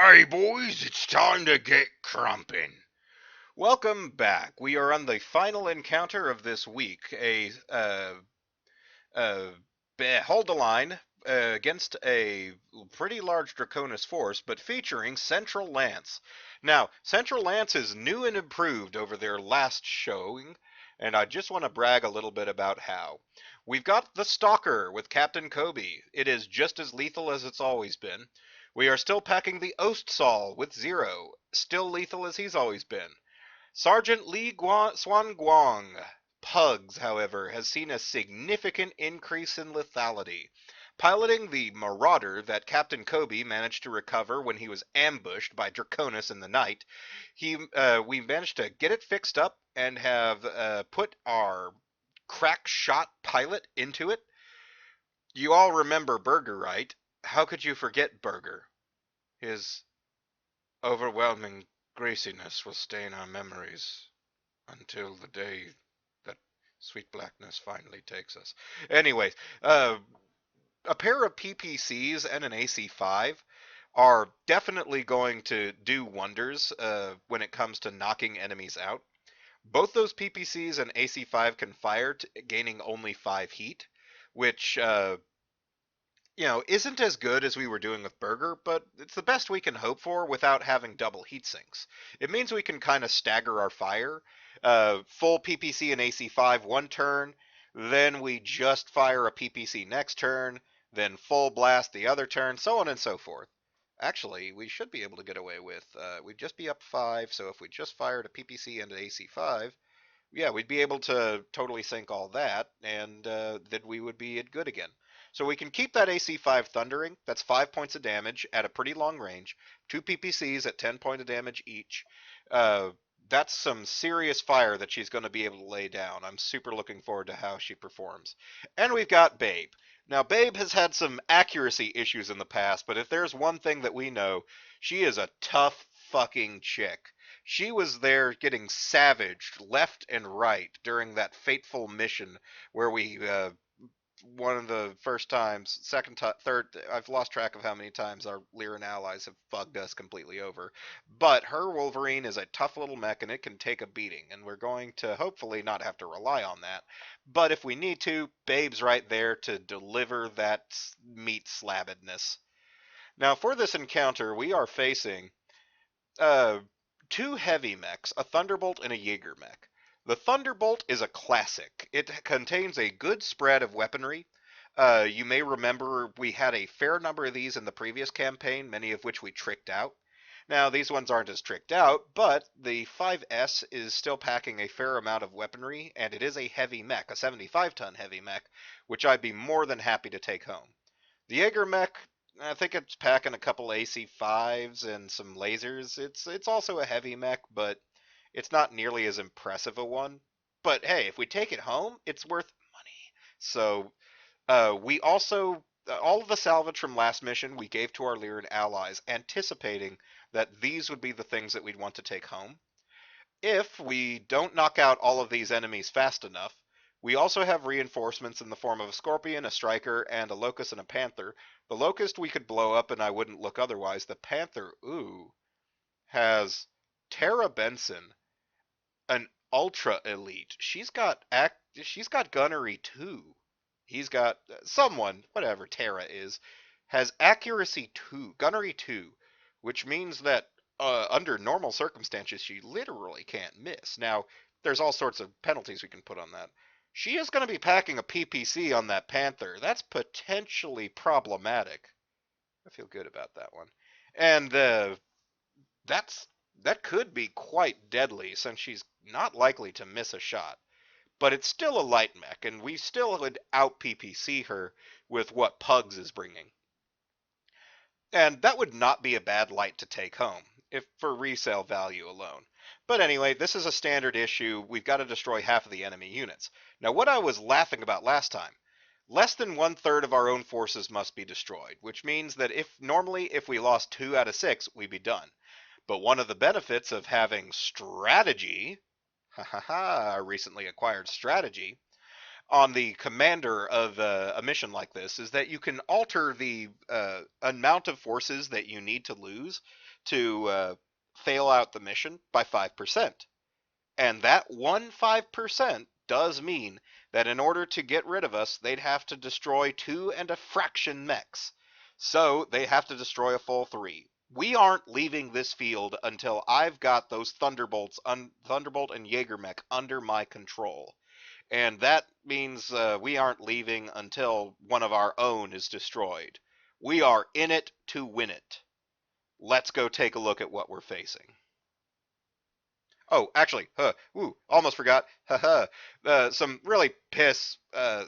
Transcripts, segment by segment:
Hey boys, it's time to get crumpin'. Welcome back. We are on the final encounter of this week. Uh, Hold the line against a pretty large Draconis force, but featuring Central Lance. Now, Central Lance is new and improved over their last showing, and I just want to brag a little bit about how. We've got the Stalker with Captain Koby. It is just as lethal as it's always been. We are still packing the Ostsal with Zero, still lethal as he's always been. Sergeant Swan Guang Pugs, however, has seen a significant increase in lethality. Piloting the Marauder that Captain Koby managed to recover when he was ambushed by Draconis in the night, we managed to get it fixed up and have put our crack shot pilot into it. You all remember Burger, right? How could you forget Burger? His overwhelming greasiness will stain our memories until the day that sweet blackness finally takes us. Anyways, a pair of PPCs and an AC5 are definitely going to do wonders when it comes to knocking enemies out. Both those PPCs and AC5 can fire, gaining only 5 heat, which isn't as good as we were doing with Burger, but it's the best we can hope for without having double heat sinks. It means we can kind of stagger our fire. Full PPC and AC5 one turn, then we just fire a PPC next turn, then full blast the other turn, so on and so forth. Actually, we should be able to get away with, we'd just be up 5, so if we just fired a PPC and an AC5, yeah, we'd be able to totally sync all that, and then we would be at good again. So we can keep that AC5 thundering. That's 5 points of damage at a pretty long range. 2 PPCs at 10 points of damage each. That's some serious fire that she's going to be able to lay down. I'm super looking forward to how she performs. And we've got Babe. Now, Babe has had some accuracy issues in the past, but if there's one thing that we know, she is a tough fucking chick. She was there getting savaged left and right during that fateful mission where we one of the first times, second time, third, I've lost track of how many times our Lyran allies have fucked us completely over. But her Wolverine is a tough little mech and it can take a beating, and we're going to hopefully not have to rely on that. But if we need to, Babe's right there to deliver that meat slabbedness. Now, for this encounter, we are facing uh, 2 heavy mechs, a Thunderbolt and a Jaeger mech. The Thunderbolt is a classic. It contains a good spread of weaponry. You may remember we had a fair number of these in the previous campaign, many of which we tricked out. Now, these ones aren't as tricked out, but the 5S is still packing a fair amount of weaponry, and it is a heavy mech, a 75-ton heavy mech, which I'd be more than happy to take home. The Jaeger mech, I think it's packing a couple AC5s and some lasers. It's also a heavy mech, but it's not nearly as impressive a one. But hey, if we take it home, it's worth money. So we also all of the salvage from last mission we gave to our Lyran allies, anticipating that these would be the things that we'd want to take home. If we don't knock out all of these enemies fast enough, we also have reinforcements in the form of a Scorpion, a Striker, and a Locust and a Panther. The Locust we could blow up and I wouldn't look otherwise. The Panther, ooh, has Tara Benson, an ultra elite. She's got gunnery too. He's got someone, whatever Tara is, has accuracy 2, gunnery 2, which means that under normal circumstances she literally can't miss. Now, there's all sorts of penalties we can put on that. She is going to be packing a PPC on that Panther. That's potentially problematic. I feel good about that one. And that's that could be quite deadly since she's not likely to miss a shot. But it's still a light mech, and we still would out PPC her with what Pugs is bringing. And that would not be a bad light to take home, if for resale value alone. But anyway, this is a standard issue. We've got to destroy half of the enemy units. Now, what I was laughing about last time, less than 1/3 of our own forces must be destroyed, which means that if we lost 2 out of 6, we'd be done. But one of the benefits of having strategy, ha ha ha, recently acquired strategy, on the commander of a mission like this is that you can alter the amount of forces that you need to lose to fail out the mission by 5%. And that 5% does mean that in order to get rid of us, they'd have to destroy 2 and a fraction mechs. So they have to destroy a full 3. We aren't leaving this field until I've got those Thunderbolt and Jaegermech under my control. And that means we aren't leaving until one of our own is destroyed. We are in it to win it. Let's go take a look at what we're facing. Oh, actually, almost forgot. Haha, some really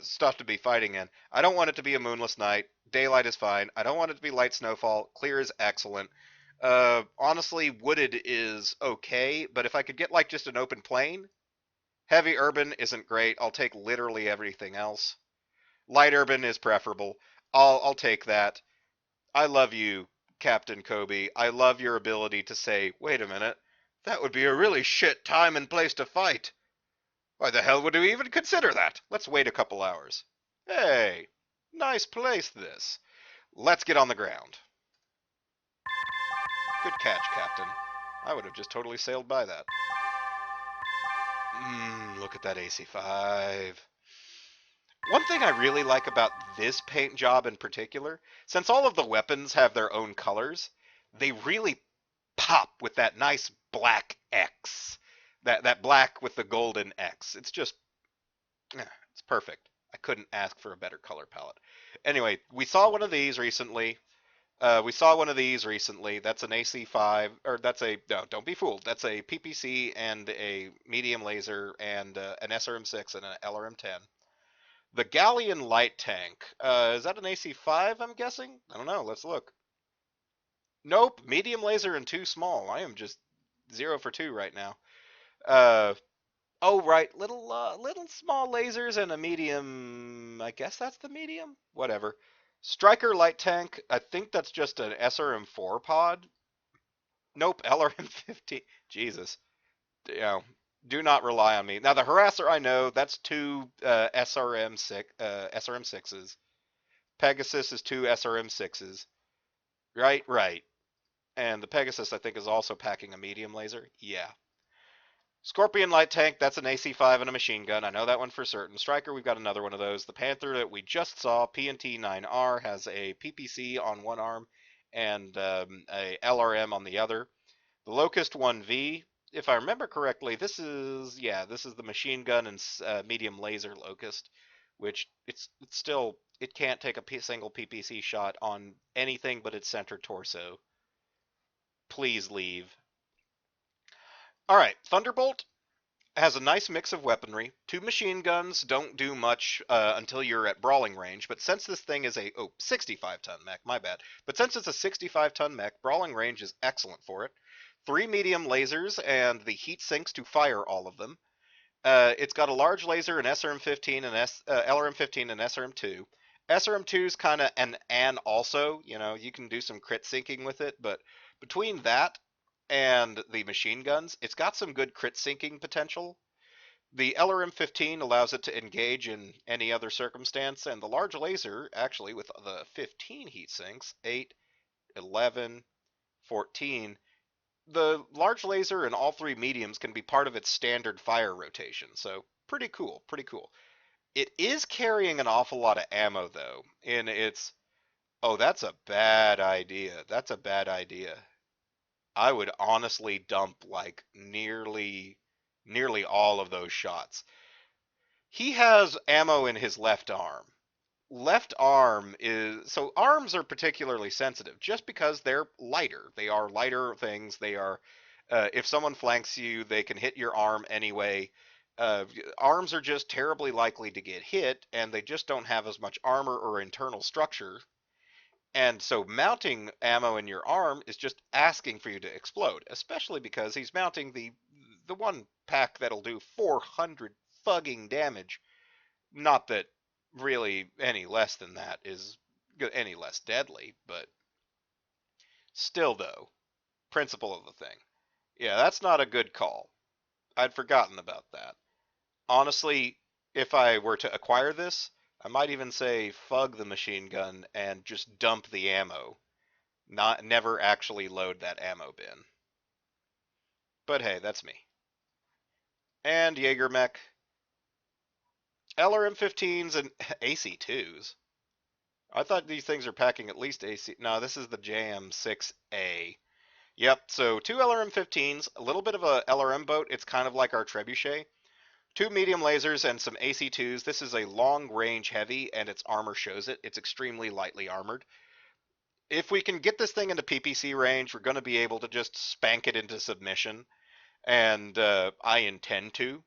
stuff to be fighting in. I don't want it to be a moonless night. Daylight is fine. I don't want it to be light snowfall. Clear is excellent. Honestly, wooded is okay, but if I could get like just an open plain, heavy urban isn't great. I'll take literally everything else. Light urban is preferable. I'll take that. I love you, Captain Koby. I love your ability to say, wait a minute, that would be a really shit time and place to fight. Why the hell would we even consider that? Let's wait a couple hours. Hey, nice place this. Let's get on the ground. Good catch, Captain. I would have just totally sailed by that. Look at that AC5. One thing I really like about this paint job in particular, since all of the weapons have their own colors, they really pop with that nice black X. That black with the golden X. It's just it's perfect. I couldn't ask for a better color palette. Anyway, we saw one of these recently. That's an AC5, or that's a no. Don't be fooled. That's a PPC and a medium laser and an SRM6 and an LRM10. The Galleon light tank. Is that an AC5? I'm guessing. I don't know. Let's look. Nope. Medium laser and too small. I am just 0 for 2 right now. Uh, oh right, little small lasers and a medium. I guess that's the medium. Whatever. Striker light tank. I think that's just an SRM4 pod. Nope. LRM50. Jesus. You know, do not rely on me. Now the harasser, I know that's two SRM6s. Pegasus is two SRM6s. Right. And the Pegasus, I think, is also packing a medium laser. Yeah. Scorpion light tank, that's an AC5 and a machine gun. I know that one for certain. Striker, we've got another one of those. The Panther that we just saw, PNT-9R, has a PPC on one arm and a LRM on the other. The Locust 1V, if I remember correctly, this is the machine gun and medium laser Locust, which it's still, it can't take a single PPC shot on anything but its center torso. Please leave. All right, Thunderbolt has a nice mix of weaponry. Two machine guns don't do much until you're at brawling range, but since this thing is a 65-ton mech, my bad. But since it's a 65-ton mech, brawling range is excellent for it. 3 medium lasers and the heat sinks to fire all of them. It's got a large laser, an SRM-15 and LRM-15 and SRM-2. SRM-2 is kind of an also, you can do some crit sinking with it, but between that and the machine guns, it's got some good crit sinking potential. The LRM-15 allows it to engage in any other circumstance, and the large laser, actually, with the 15 heat sinks, 8, 11, 14, the large laser and all 3 mediums can be part of its standard fire rotation, so pretty cool. It is carrying an awful lot of ammo, though, in its... Oh, that's a bad idea. I would honestly dump like nearly all of those shots. He has ammo in his left arm. Left arm is so arms are particularly sensitive just because they're lighter. They are lighter things. They are if someone flanks you, they can hit your arm anyway. Arms are just terribly likely to get hit, and they just don't have as much armor or internal structure. And so mounting ammo in your arm is just asking for you to explode, especially because he's mounting the one pack that'll do 400 fucking damage. Not that really any less than that is any less deadly, but still though, principle of the thing. Yeah, that's not a good call. I'd forgotten about that. Honestly, if I were to acquire this, I might even say fug the machine gun and just dump the ammo. Not never actually load that ammo bin. But hey, that's me. And Jaeger mech, LRM-15s and AC-2s. I thought these things are packing at least AC. No, this is the JM6A. Yep, so two LRM-15s, a little bit of a LRM boat. It's kind of like our trebuchet. Two medium lasers and some AC-2s. This is a long-range heavy, and its armor shows it. It's extremely lightly armored. If we can get this thing into PPC range, we're going to be able to just spank it into submission, and I intend to.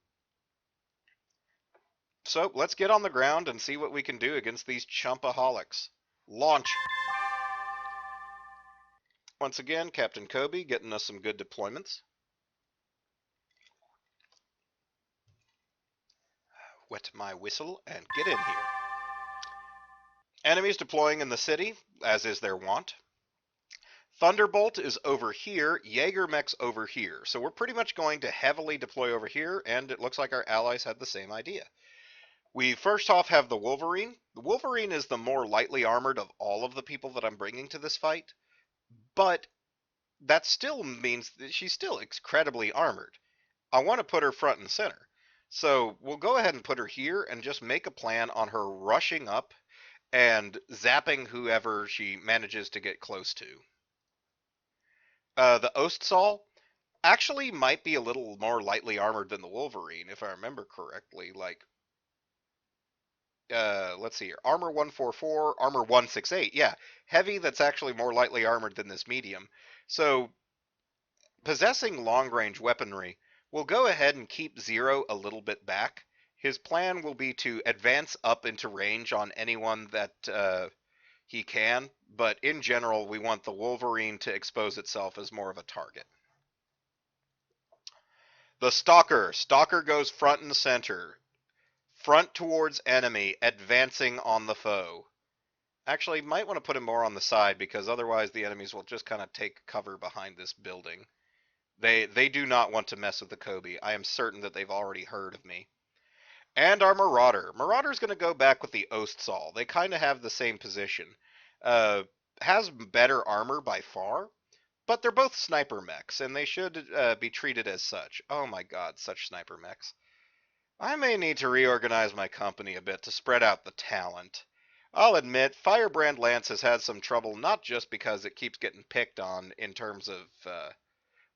So let's get on the ground and see what we can do against these chumpaholics. Launch! Once again, Captain Koby getting us some good deployments. Wet my whistle and get in here. Enemies deploying in the city, as is their wont. Thunderbolt is over here, Jaeger mech's over here. So we're pretty much going to heavily deploy over here, and it looks like our allies had the same idea. We first off have the Wolverine. The Wolverine is the more lightly armored of all of the people that I'm bringing to this fight, but that still means that she's still incredibly armored. I want to put her front and center. So we'll go ahead and put her here and just make a plan on her rushing up and zapping whoever she manages to get close to. The Ostsal actually might be a little more lightly armored than the Wolverine, if I remember correctly. Like, let's see here. Armor 144, armor 168. Yeah, heavy that's actually more lightly armored than this medium. So, possessing long-range weaponry, we'll go ahead and keep Zero a little bit back. His plan will be to advance up into range on anyone that he can, but in general, we want the Wolverine to expose itself as more of a target. The Stalker. Stalker goes front and center. Front towards enemy, advancing on the foe. Actually, might want to put him more on the side because otherwise the enemies will just kind of take cover behind this building. They do not want to mess with the Koby. I am certain that they've already heard of me. And our Marauder. Marauder's going to go back with the Ostsal. They kind of have the same position. Has better armor by far, but they're both sniper mechs, and they should be treated as such. Oh my god, such sniper mechs. I may need to reorganize my company a bit to spread out the talent. I'll admit, Firebrand Lance has had some trouble not just because it keeps getting picked on in terms of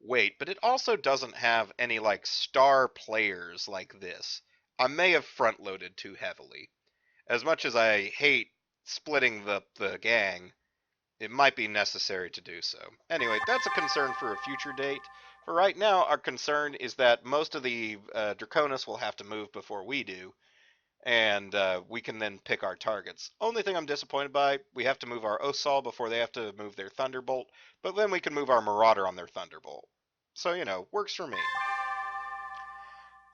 weight, but it also doesn't have any like star players like this. I may have front-loaded too heavily. As much as I hate splitting the gang, it might be necessary to do so. Anyway, that's a concern for a future date. For right now, our concern is that most of the Draconis will have to move before we do, and we can then pick our targets. Only thing I'm disappointed by, we have to move our Osal before they have to move their Thunderbolt, but then we can move our Marauder on their Thunderbolt. So, you know, works for me.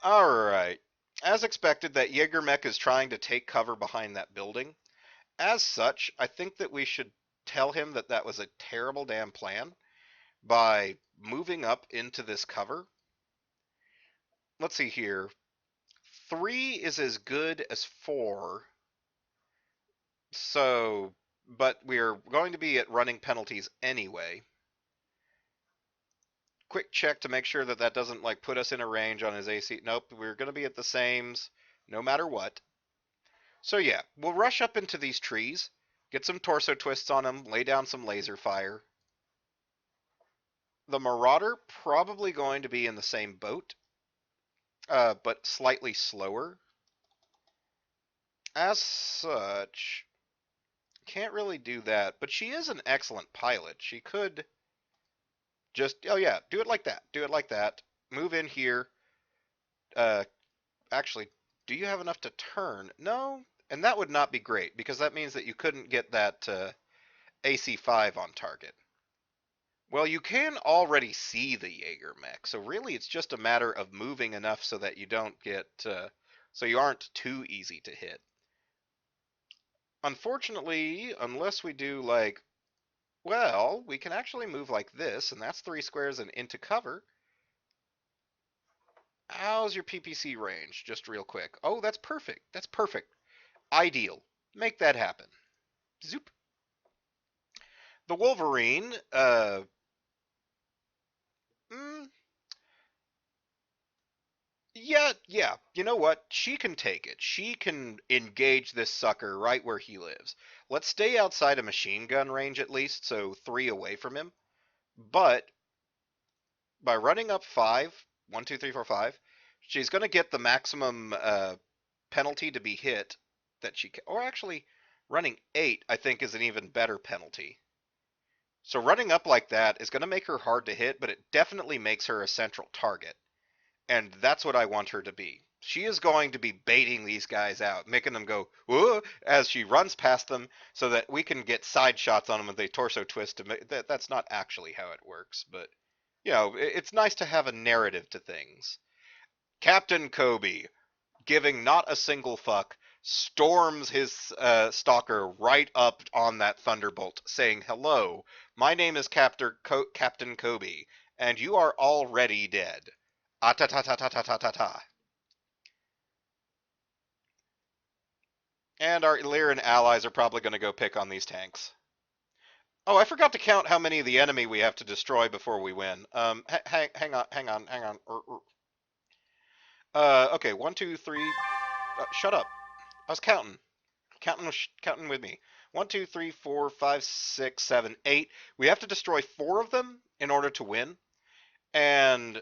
Alright. As expected, that Jägermech is trying to take cover behind that building. As such, I think that we should tell him that that was a terrible damn plan by moving up into this cover. Let's see here. 3 is as good as 4. So, but we're going to be at running penalties anyway. Quick check to make sure that that doesn't like put us in a range on his AC. Nope, we're going to be at the sames no matter what. So yeah, we'll rush up into these trees, get some torso twists on them, lay down some laser fire. The Marauder probably going to be in the same boat, but slightly slower. As such, can't really do that, but she is an excellent pilot. She could just, oh yeah, do it like that. Do it like that. Move in here. Actually, do you have enough to turn? No, and that would not be great because that means that you couldn't get that AC5 on target. Well, you can already see the Jaeger mech, so really it's just a matter of moving enough so that you don't get, so you aren't too easy to hit. Unfortunately, unless we do like, well, we can actually move like this, and that's 3 squares and into cover. How's your PPC range? Just real quick. Oh, that's perfect. That's perfect. Ideal. Make that happen. Zoop. The Wolverine, mm, yeah. You know what? She can take it. She can engage this sucker right where he lives. Let's stay outside of machine gun range at least, so 3 away from him. But by running up 5, 1, 2, 3, 4, 5, she's going to get the maximum penalty to be hit that she can. Or actually, running 8, I think, is an even better penalty. So running up like that is going to make her hard to hit, but it definitely makes her a central target. And that's what I want her to be. She is going to be baiting these guys out, making them go, whoa, as she runs past them so that we can get side shots on them with a torso twist. That's not actually how it works, but, it's nice to have a narrative to things. Captain Koby, giving not a single fuck, storms his stalker right up on that thunderbolt, saying, "Hello, my name is Captain Koby, and you are already dead." Ah ta ta ta ta ta ta ta ta. And our Illyrian allies are probably going to go pick on these tanks. Oh, I forgot to count how many of the enemy we have to destroy before we win. Hang on. Okay, one, two, three. Shut up. I was counting. Counting with me. One, two, three, four, five, six, seven, 8. We have to destroy 4 of them in order to win. And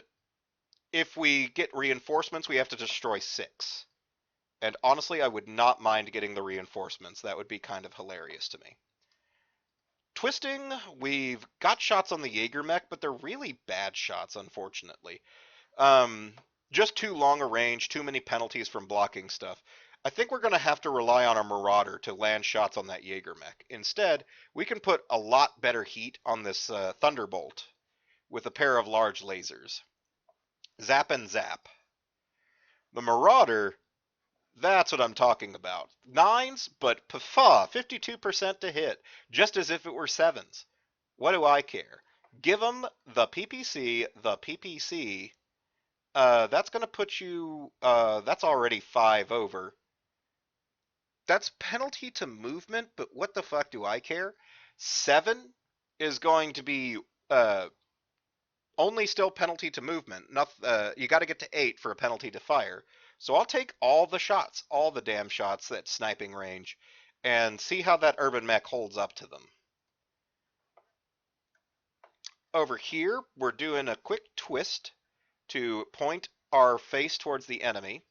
if we get reinforcements, we have to destroy 6. And honestly, I would not mind getting the reinforcements. That would be kind of hilarious to me. Twisting, we've got shots on the Jaeger mech, but they're really bad shots, unfortunately. Um, just too long a range, too many penalties from blocking stuff. I think we're going to have to rely on our Marauder to land shots on that Jaeger mech. Instead, we can put a lot better heat on this Thunderbolt with a pair of large lasers. Zap and zap. The Marauder, that's what I'm talking about. 9s, but pfa, 52% to hit, just as if it were 7s. What do I care? Give them the PPC, that's going to put you, that's already 5 over. That's penalty to movement, but what the fuck do I care? 7 is going to be only still penalty to movement. You got to get to 8 for a penalty to fire. So I'll take all the shots, all the damn shots at sniping range, and see how that urban mech holds up to them. Over here, we're doing a quick twist to point our face towards the enemy.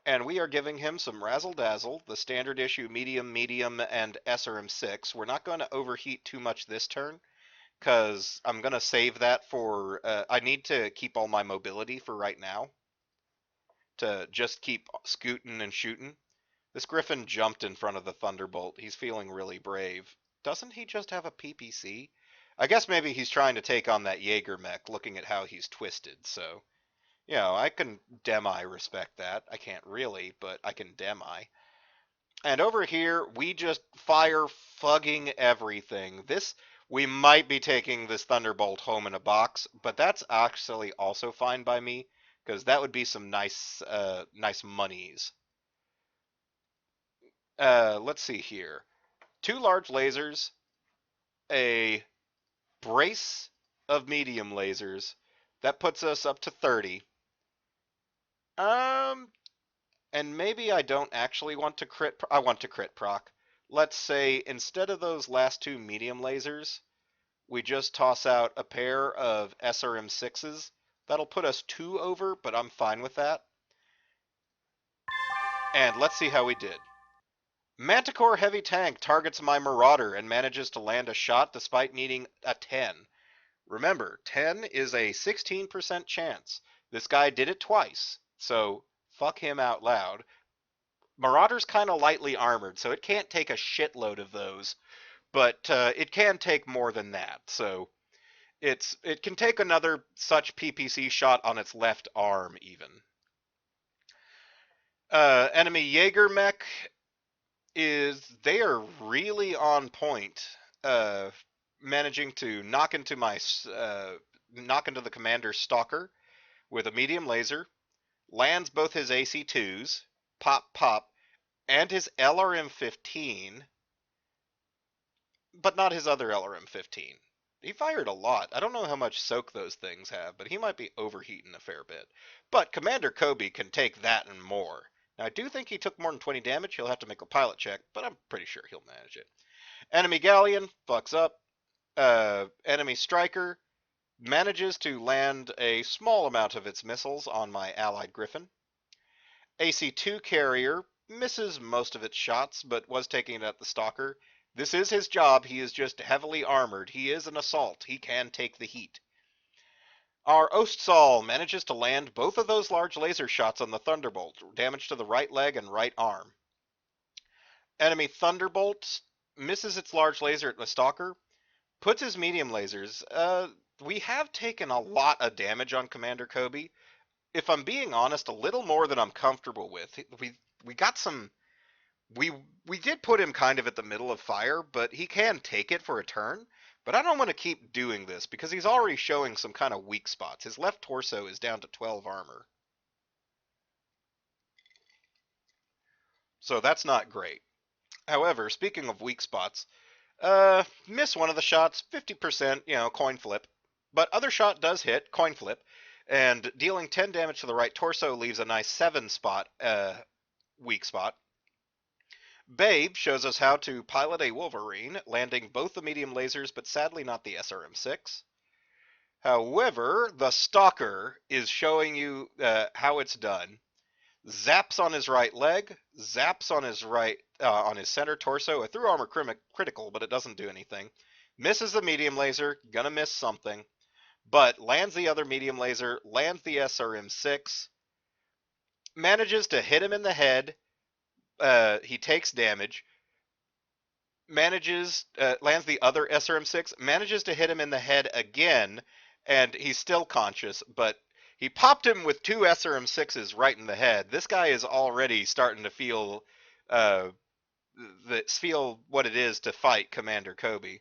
And we are giving him some Razzle Dazzle, the standard issue medium, and SRM6. We're not going to overheat too much this turn, because I'm going to save that for... I need to keep all my mobility for right now, to just keep scooting and shooting. This Griffin jumped in front of the Thunderbolt. He's feeling really brave. Doesn't he just have a PPC? I guess maybe he's trying to take on that Jaeger mech, looking at how he's twisted, so... I can demi respect that. I can't really, but I can demi. And over here, we just fire fucking everything. We might be taking this Thunderbolt home in a box, but that's actually also fine by me, because that would be some nice monies. Let's see here. 2 large lasers, a brace of medium lasers. That puts us up to 30. And maybe I don't actually want to crit. I want to crit proc. Let's say instead of those last 2 medium lasers, we just toss out a pair of SRM6s. That'll put us 2 over, but I'm fine with that. And let's see how we did. Manticore Heavy Tank targets my Marauder and manages to land a shot despite needing a 10. Remember, 10 is a 16% chance. This guy did it twice, so fuck him out loud. Marauder's kind of lightly armored, so it can't take a shitload of those, but it can take more than that. So it can take another such PPC shot on its left arm, even. Enemy Jaeger mech they are really on point, managing to knock into the commander's stalker with a medium laser. lands both his AC2s, pop, pop, and his LRM-15, but not his other LRM-15. He fired a lot. I don't know how much soak those things have, but he might be overheating a fair bit. But Commander Koby can take that and more. Now, I do think he took more than 20 damage. He'll have to make a pilot check, but I'm pretty sure he'll manage it. Enemy Galleon fucks up. Enemy Striker manages to land a small amount of its missiles on my allied Griffin. AC-2 carrier misses most of its shots, but was taking it at the Stalker. This is his job. He is just heavily armored. He is an assault. He can take the heat. Our Ostsal manages to land both of those large laser shots on the Thunderbolt, damage to the right leg and right arm. Enemy Thunderbolt misses its large laser at the Stalker, puts his medium lasers. We have taken a lot of damage on Commander Koby. If I'm being honest, a little more than I'm comfortable with. We got some. We did put him kind of at the middle of fire, but he can take it for a turn. But I don't want to keep doing this because he's already showing some kind of weak spots. His left torso is down to 12 armor. So that's not great. However, speaking of weak spots, miss one of the shots, 50%, coin flip. But other shot does hit, coin flip, and dealing 10 damage to the right torso leaves a nice 7 spot, weak spot. Babe shows us how to pilot a Wolverine, landing both the medium lasers, but sadly not the SRM-6. However, the Stalker is showing you how it's done. Zaps on his right leg, zaps on his on his center torso. A through armor critical, but it doesn't do anything. Misses the medium laser, gonna miss something, but lands the other medium laser, lands the SRM-6, manages to hit him in the head. He takes damage. Lands the other SRM-6, manages to hit him in the head again, and he's still conscious, but he popped him with 2 SRM-6s right in the head. This guy is already starting to feel what it is to fight Commander Koby.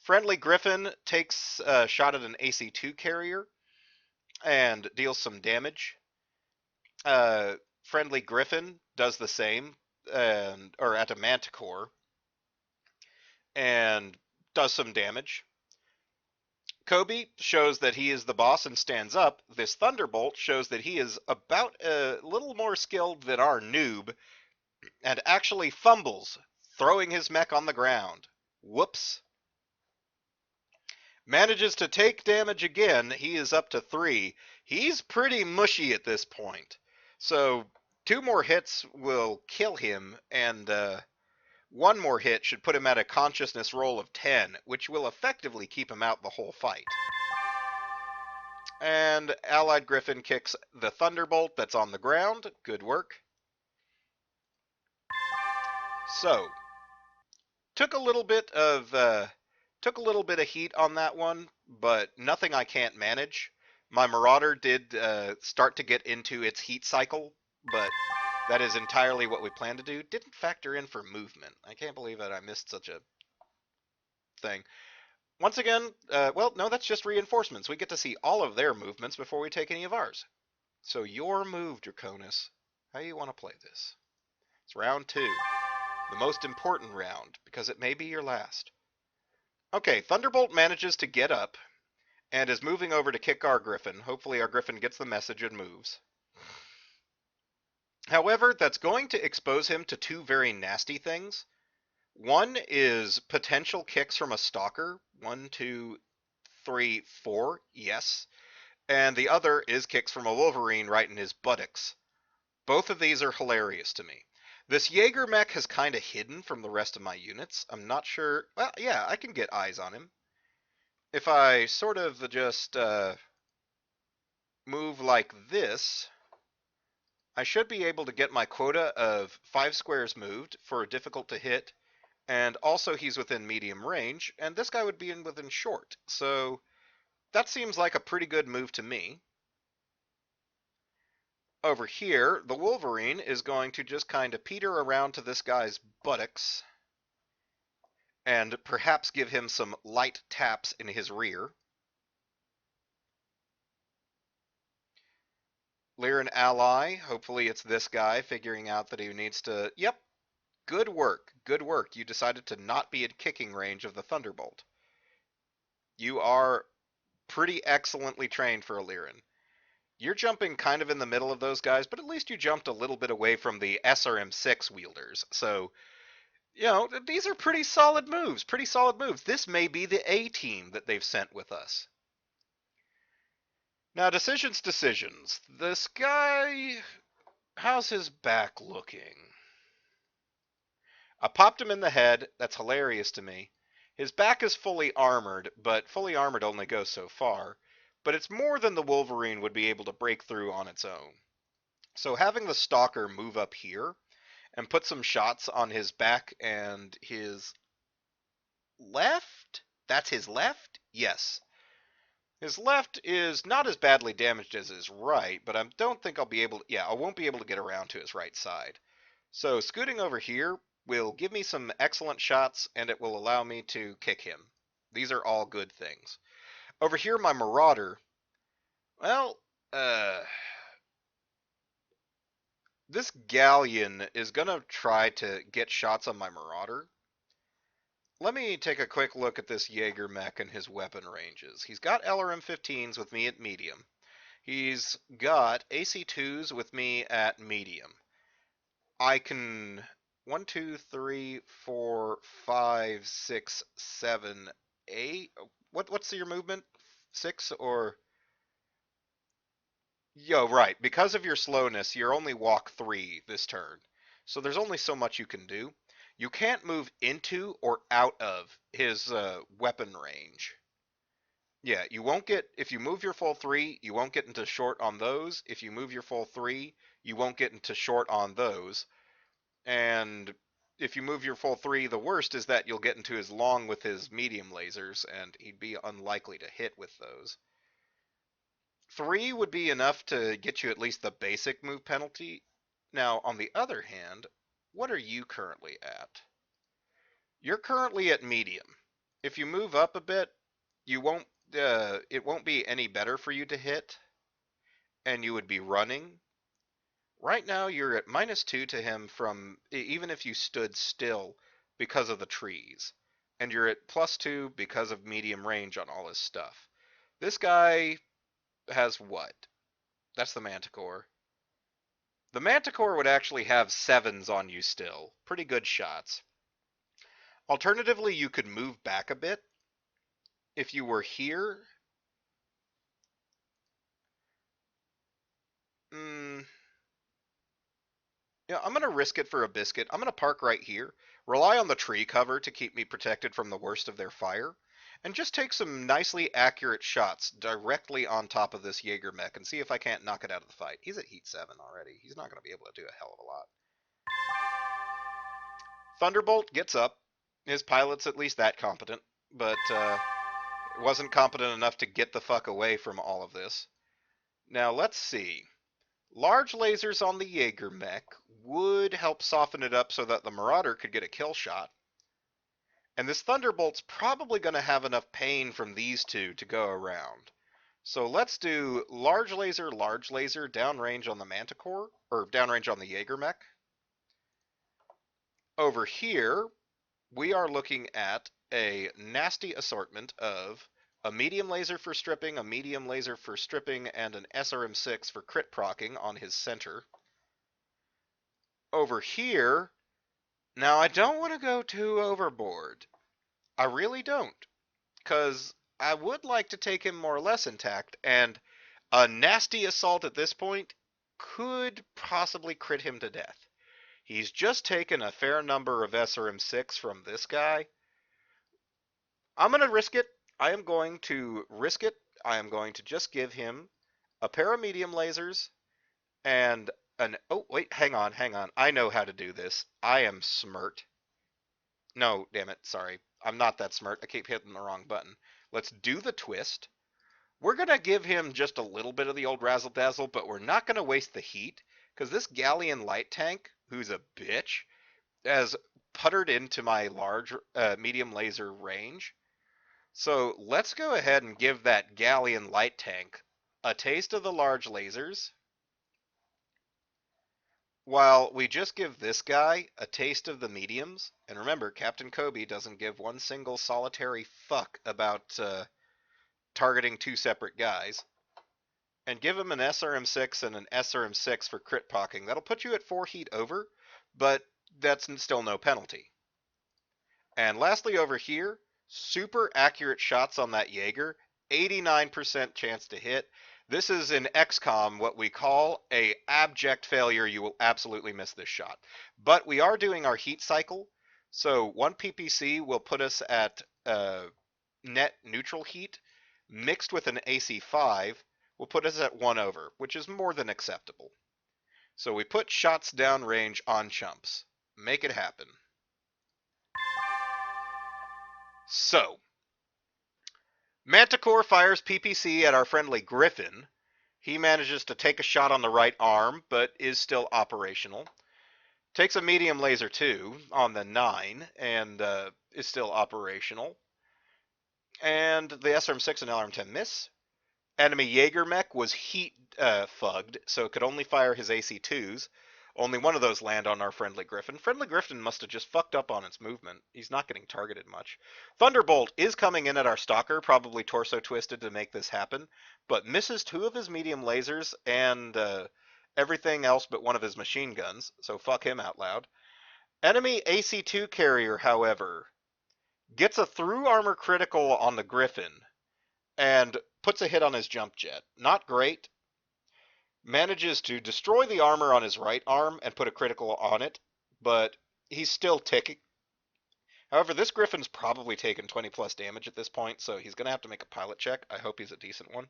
Friendly Griffin takes a shot at an AC-2 carrier and deals some damage. Friendly Griffin does the same, or at a Manticore, and does some damage. Koby shows that he is the boss and stands up. This Thunderbolt shows that he is about a little more skilled than our noob, and actually fumbles, throwing his mech on the ground. Whoops. Manages to take damage again. He is up to 3. He's pretty mushy at this point. So 2 more hits will kill him, and 1 more hit should put him at a consciousness roll of 10, which will effectively keep him out the whole fight. And Allied Griffin kicks the Thunderbolt that's on the ground. Good work. So, took a little bit of heat on that one, but nothing I can't manage. My Marauder did start to get into its heat cycle, but that is entirely what we plan to do. Didn't factor in for movement. I can't believe that I missed such a thing. Once again, well, no, that's just reinforcements. We get to see all of their movements before we take any of ours. So your move, Draconis. How you want to play this? It's round 2. The most important round, because it may be your last. Okay, Thunderbolt manages to get up, and is moving over to kick our Griffin. Hopefully our Griffin gets the message and moves. However, that's going to expose him to 2 very nasty things. One is potential kicks from a Stalker. 1, 2, 3, 4, yes. And the other is kicks from a Wolverine right in his buttocks. Both of these are hilarious to me. This Jaeger mech has kind of hidden from the rest of my units. I'm not sure. Well, yeah, I can get eyes on him. If I sort of just move like this, I should be able to get my quota of 5 squares moved for a difficult to hit, and also he's within medium range, and this guy would be within short, so that seems like a pretty good move to me. Over here, the Wolverine is going to just kind of peter around to this guy's buttocks, and perhaps give him some light taps in his rear. Lyran ally. Hopefully it's this guy figuring out that he needs to. Yep, good work. Good work. You decided to not be in kicking range of the Thunderbolt. You are pretty excellently trained for a Lyran. You're jumping kind of in the middle of those guys, but at least you jumped a little bit away from the SRM6 wielders. So, these are pretty solid moves. Pretty solid moves. This may be the A team that they've sent with us. Now, decisions. This guy, how's his back looking? I popped him in the head. That's hilarious to me. His back is fully armored, but fully armored only goes so far. But it's more than the Wolverine would be able to break through on its own. So having the Stalker move up here and put some shots on his back and his left? That's his left? Yes. His left is not as badly damaged as his right, but I don't think I'll be able to, I won't be able to get around to his right side. So scooting over here will give me some excellent shots and it will allow me to kick him. These are all good things. Over here, my Marauder, well, this Galleon is going to try to get shots on my Marauder. Let me take a quick look at this Jaeger mech and his weapon ranges. He's got LRM-15s with me at medium. He's got AC-2s with me at medium. I can 1, 2, 3, 4, 5, 6, 7, 8. What's your movement? 6 or? Yo, right. Because of your slowness, you're only walk 3 this turn. So there's only so much you can do. You can't move into or out of his weapon range. Yeah, you won't get, if you move your full 3, you won't get into short on those. If you move your full 3, you won't get into short on those. And if you move your full 3, the worst is that you'll get into his long with his medium lasers, and he'd be unlikely to hit with those. 3 would be enough to get you at least the basic move penalty. Now, on the other hand, what are you currently at? You're currently at medium. If you move up a bit, you won't. It won't be any better for you to hit, and you would be running. Right now, you're at -2 to him from even if you stood still because of the trees, and you're at +2 because of medium range on all his stuff. This guy has what? That's the Manticore. The Manticore would actually have 7s on you still. Pretty good shots. Alternatively, you could move back a bit. If you were here, yeah, I'm going to risk it for a biscuit. I'm going to park right here, rely on the tree cover to keep me protected from the worst of their fire, and just take some nicely accurate shots directly on top of this Jaeger mech and see if I can't knock it out of the fight. He's at heat 7 already. He's not going to be able to do a hell of a lot. Thunderbolt gets up. His pilot's at least that competent, but wasn't competent enough to get the fuck away from all of this. Now let's see. Large lasers on the Jaeger mech would help soften it up so that the Marauder could get a kill shot. And this Thunderbolt's probably going to have enough pain from these two to go around. So let's do large laser, downrange on the Manticore, or downrange on the Jaeger mech. Over here, we are looking at a nasty assortment of a medium laser for stripping, a medium laser for stripping, and an SRM6 for crit procking on his center. Over here, now I don't want to go too overboard. I really don't, because I would like to take him more or less intact, and a nasty assault at this point could possibly crit him to death. He's just taken a fair number of SRM6 from this guy. I'm going to risk it. I am going to risk it. I am going to just give him a pair of medium lasers and an... Oh, wait, hang on. I know how to do this. I am smart. No, damn it, sorry. I'm not that smart. I keep hitting the wrong button. Let's do the twist. We're going to give him just a little bit of the old razzle-dazzle, but we're not going to waste the heat, because this Galleon light tank, who's a bitch, has puttered into my large medium laser range. So let's go ahead and give that Galleon light tank a taste of the large lasers. While we just give this guy a taste of the mediums, and remember, Captain Koby doesn't give one single solitary fuck about targeting two separate guys, and give him an SRM6 and an SRM6 for crit pocking. That'll put you at 4 heat over, but that's still no penalty. And lastly over here, super accurate shots on that Jaeger, 89% chance to hit. This is in XCOM what we call a abject failure. You will absolutely miss this shot. But we are doing our heat cycle, so one PPC will put us at net neutral heat, mixed with an AC5 will put us at 1 over, which is more than acceptable. So we put shots downrange on chumps. Make it happen. So, Manticore fires PPC at our friendly Griffin. He manages to take a shot on the right arm, but is still operational. Takes a medium laser too on the 9, and is still operational. And the SRM6 and LRM-10 miss. Enemy Jaeger mech was heat fugged, so it could only fire his AC2s. Only one of those land on our friendly Griffin. Friendly Griffin must have just fucked up on its movement. He's not getting targeted much. Thunderbolt is coming in at our Stalker, probably torso twisted to make this happen, but misses 2 of his medium lasers and everything else but one of his machine guns, so fuck him out loud. Enemy AC2 carrier, however, gets a through armor critical on the Griffin and puts a hit on his jump jet. Not great. Manages to destroy the armor on his right arm and put a critical on it, but he's still ticking. However, this Griffin's probably taken 20 plus damage at this point, so he's going to have to make a pilot check. I hope he's a decent one.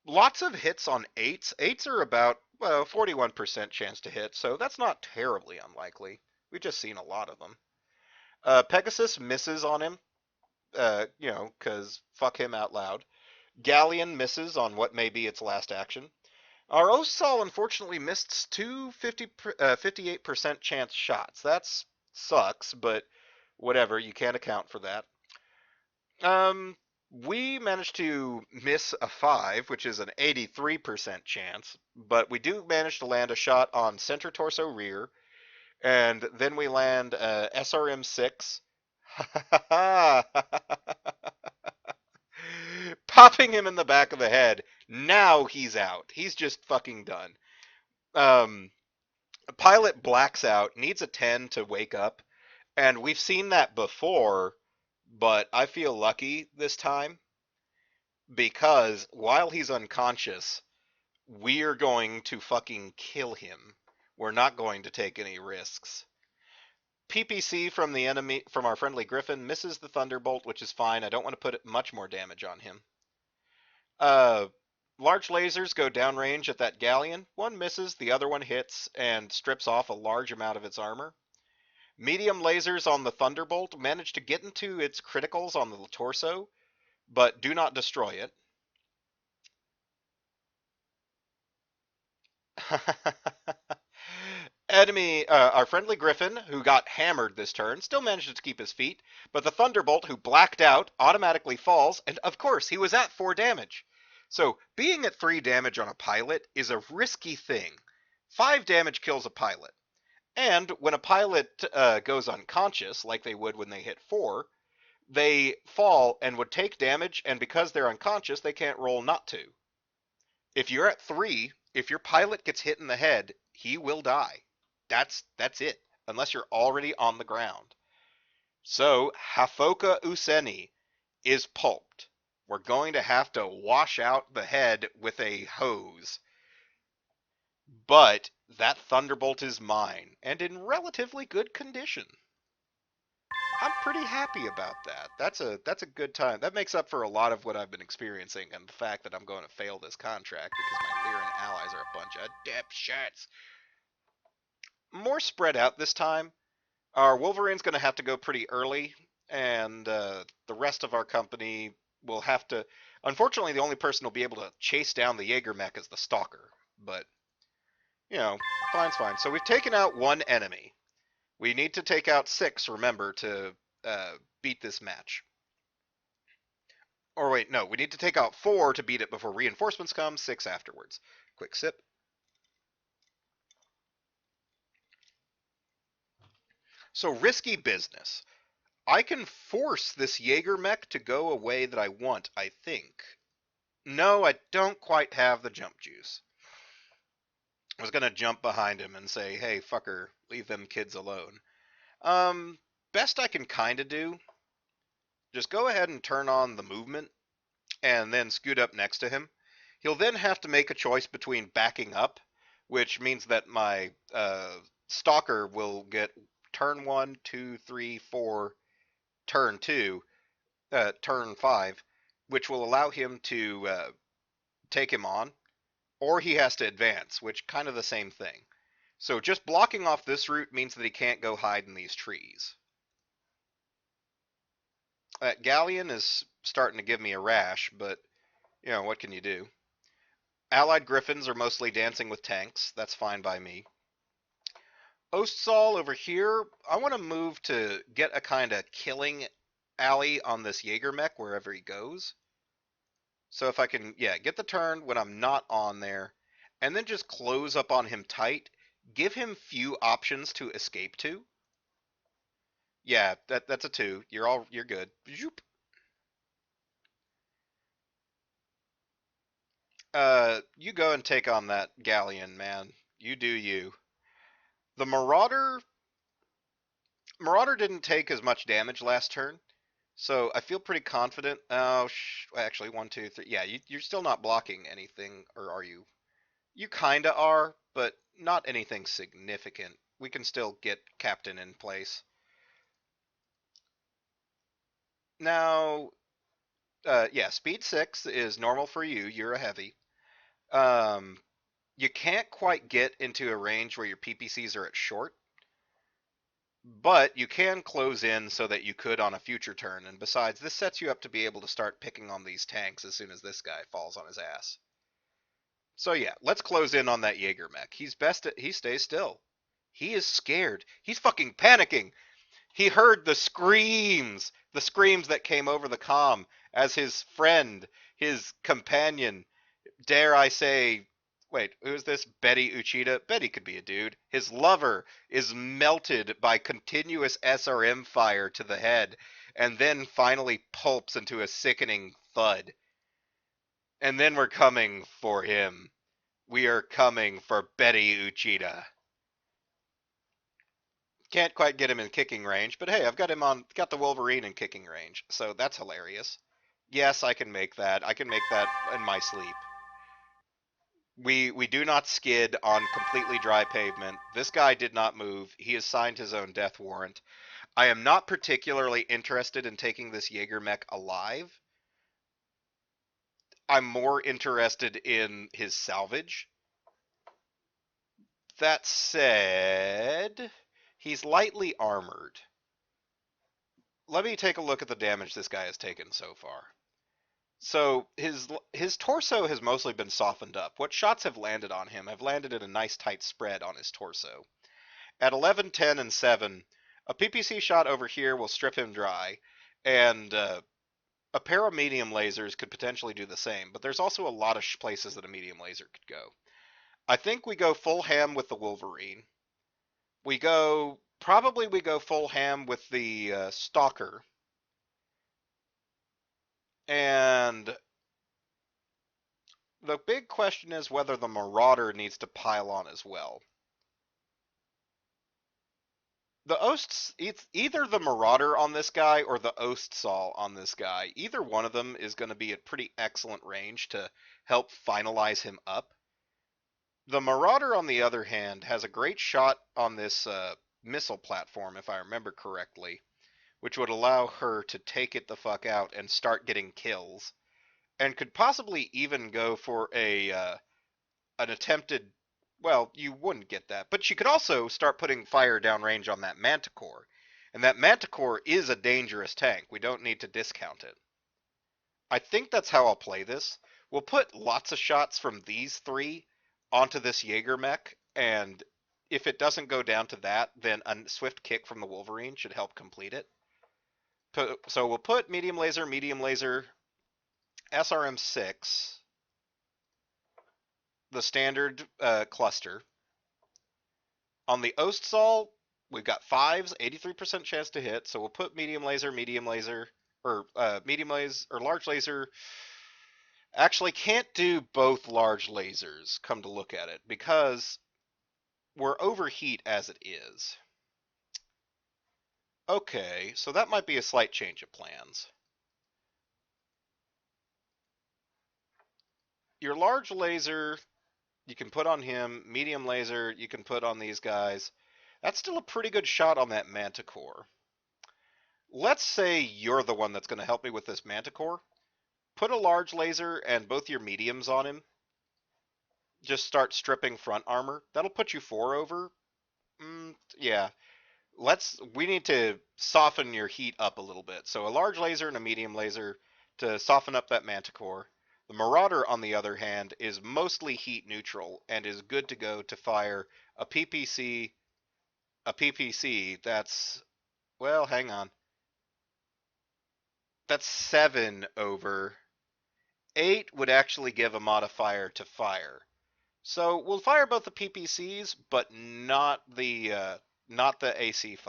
Lots of hits on 8s. 8s are about, well, 41% chance to hit, so that's not terribly unlikely. We've just seen a lot of them. Pegasus misses on him, because fuck him out loud. Galleon misses on what may be its last action. Our Osal unfortunately missed 58% chance shots. That sucks, but whatever, you can't account for that. We managed to miss a 5, which is an 83% chance, but we do manage to land a shot on center torso rear, and then we land SRM6. Popping him in the back of the head. Now he's out. He's just fucking done. A pilot blacks out, needs a 10 to wake up, and we've seen that before, but I feel lucky this time because while he's unconscious, we're going to fucking kill him. We're not going to take any risks. PPC from the enemy, from our friendly Griffin, misses the Thunderbolt, which is fine. I don't want to put much more damage on him. Large lasers go downrange at that Galleon. One misses, the other one hits, and strips off a large amount of its armor. Medium lasers on the Thunderbolt manage to get into its criticals on the torso, but do not destroy it. Enemy, our friendly Griffin, who got hammered this turn, still manages to keep his feet, but the Thunderbolt, who blacked out, automatically falls, and of course, he was at 4 damage. So, being at 3 damage on a pilot is a risky thing. 5 damage kills a pilot. And when a pilot goes unconscious, like they would when they hit 4, they fall and would take damage, and because they're unconscious, they can't roll not to. If you're at 3, if your pilot gets hit in the head, he will die. That's it, unless you're already on the ground. So, Hafoka Useni is pulped. We're going to have to wash out the head with a hose. But that Thunderbolt is mine, and in relatively good condition. I'm pretty happy about that. That's a good time. That makes up for a lot of what I've been experiencing and the fact that I'm going to fail this contract because my Lyran allies are a bunch of dipshits. More spread out this time. Our Wolverine's going to have to go pretty early, and the rest of our company will have to... Unfortunately, the only person who'll be able to chase down the Jaeger mech is the Stalker, but, fine's fine. So we've taken out 1 enemy. We need to take out 6, remember, to beat this match. Or wait, no, we need to take out 4 to beat it before reinforcements come, 6 afterwards. Quick sip. So risky business. I can force this Jaeger mech to go away that I want, I think. No, I don't quite have the jump juice. I was gonna jump behind him and say, hey, fucker, leave them kids alone. Um, Best I can kinda do, just go ahead and turn on the movement and then scoot up next to him. He'll then have to make a choice between backing up, which means that my stalker will get turn 1, 2, 3, 4, turn 2, turn 5, which will allow him to take him on, or he has to advance, which kind of the same thing. So just blocking off this route means that he can't go hide in these trees. That galleon is starting to give me a rash, but what can you do? Allied griffins are mostly dancing with tanks. That's fine by me. Ostsal over here, I want to move to get a kind of killing alley on this Jaeger mech wherever he goes. So if I can, yeah, get the turn when I'm not on there, and then just close up on him tight, give him few options to escape to. Yeah, that's a 2. You're good. Zoop. You go and take on that galleon, man. You do you. The Marauder didn't take as much damage last turn, so I feel pretty confident. Oh, actually, 1, 2, 3. Yeah, you're still not blocking anything, or are you? You kinda are, but not anything significant. We can still get Captain in place. Now, yeah, speed 6 is normal for you. You're a heavy. Um, you can't quite get into a range where your PPCs are at short, but you can close in so that you could on a future turn. And besides, this sets you up to be able to start picking on these tanks as soon as this guy falls on his ass. So yeah, let's close in on that Jaeger mech. He stays still. He is scared. He's fucking panicking. He heard the screams that came over the comm as his friend, his companion, dare I say, wait, who's this? Betty Uchida? Betty could be a dude. His lover is melted by continuous SRM fire to the head and then finally pulps into a sickening thud. And then we're coming for him. We are coming for Betty Uchida. Can't quite get him in kicking range, but hey, got the Wolverine in kicking range, so that's hilarious. Yes, I can make that. I can make that in my sleep. We do not skid on completely dry pavement. This guy did not move. He has signed his own death warrant. I am not particularly interested in taking this Jaeger mech alive. I'm more interested in his salvage. That said, he's lightly armored. Let me take a look at the damage this guy has taken so far. So his torso has mostly been softened up. What shots have landed on him have landed in a nice tight spread on his torso. At 11, 10, and 7, a PPC shot over here will strip him dry, and a pair of medium lasers could potentially do the same, but there's also a lot of places that a medium laser could go. I think we go full ham with the Wolverine. Probably we go full ham with the Stalker. And the big question is whether the Marauder needs to pile on as well. The Osts, it's either the Marauder on this guy or the Ostsal on this guy. Either one of them is going to be at pretty excellent range to help finalize him up. The Marauder, on the other hand, has a great shot on this missile platform, if I remember correctly, which would allow her to take it the fuck out and start getting kills, and could possibly even go for an attempted. Well, you wouldn't get that, but she could also start putting fire downrange on that Manticore, and that Manticore is a dangerous tank. We don't need to discount it. I think that's how I'll play this. We'll put lots of shots from these 3 onto this Jaeger mech, and if it doesn't go down to that, then a swift kick from the Wolverine should help complete it. So we'll put medium laser, SRM6, the standard cluster. On the Ostsol, we've got 5s, 83% chance to hit, so we'll put medium laser, or medium laser, or large laser. Actually, can't do both large lasers, come to look at it, because we're overheat as it is. Okay, so that might be a slight change of plans. Your large laser, you can put on him. Medium laser, you can put on these guys. That's still a pretty good shot on that Manticore. Let's say you're the one that's going to help me with this Manticore. Put a large laser and both your mediums on him. Just start stripping front armor. That'll put you 4 over. Yeah. We need to soften your heat up a little bit. So a large laser and a medium laser to soften up that Manticore. The Marauder, on the other hand, is mostly heat neutral and is good to go to fire a PPC. A PPC that's, well, hang on. That's 7 over. 8 would actually give a modifier to fire. So we'll fire both the PPCs, but not the AC5.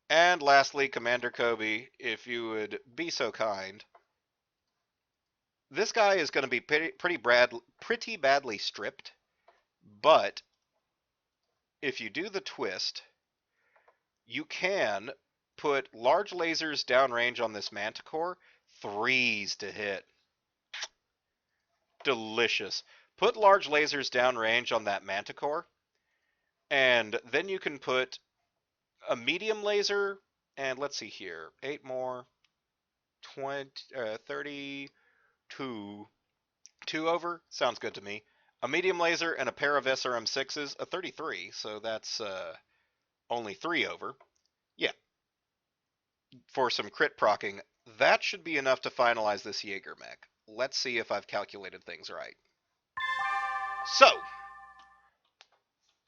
And lastly, Commander Koby, if you would be so kind. This guy is going to be pretty badly stripped, but if you do the twist, you can put large lasers downrange on this Manticore, 3s to hit. Delicious. Put large lasers downrange on that Manticore, and then you can put a medium laser, and let's see here, 8 more, 20, 32, 2 over, sounds good to me. A medium laser and a pair of SRM6s, a 33, so that's only 3 over. Yeah, for some crit procking, that should be enough to finalize this Jaeger mech. Let's see if I've calculated things right. So,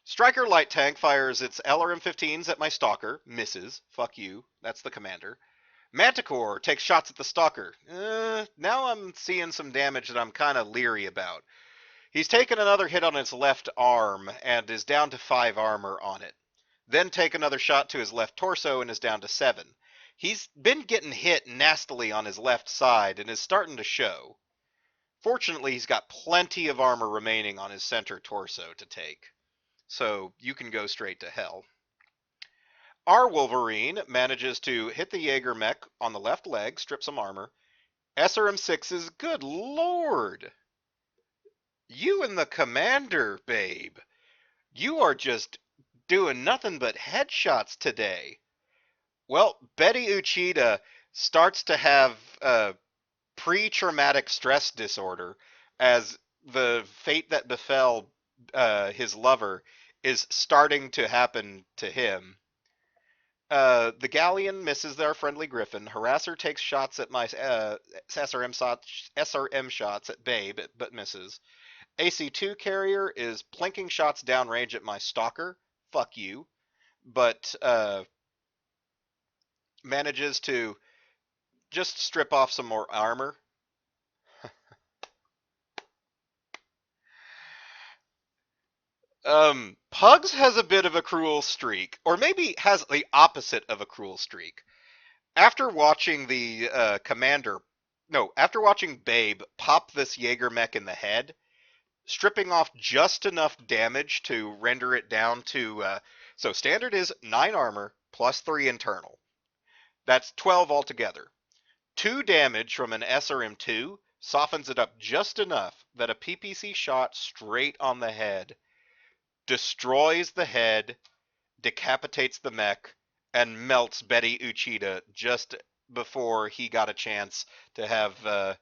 Striker Light Tank fires its LRM-15s at my Stalker, misses, fuck you, that's the commander. Manticore takes shots at the Stalker. Now I'm seeing some damage that I'm kind of leery about. He's taken another hit on his left arm and is down to 5 armor on it. Then take another shot to his left torso and is down to 7. He's been getting hit nastily on his left side and is starting to show. Fortunately, he's got plenty of armor remaining on his center torso to take. So you can go straight to hell. Our Wolverine manages to hit the Jaeger mech on the left leg, strip some armor. SRM6's, good lord! You and the commander, babe. You are just doing nothing but headshots today. Well, Betty Uchida starts to have pre-traumatic stress disorder as the fate that befell his lover is starting to happen to him. The Galleon misses their friendly Griffin. Harasser takes shots at my SRM shots at Babe, but misses. AC2 Carrier is plinking shots downrange at my Stalker. Fuck you. But manages to just strip off some more armor. Pugs has a bit of a cruel streak, or maybe has the opposite of a cruel streak. After watching the after watching Babe pop this Jaeger mech in the head, stripping off just enough damage to render it down to, so standard is 9 armor plus 3 internal. That's 12 altogether. 2 damage from an SRM2 softens it up just enough that a PPC shot straight on the head destroys the head, decapitates the mech, and melts Betty Uchida just before he got a chance to have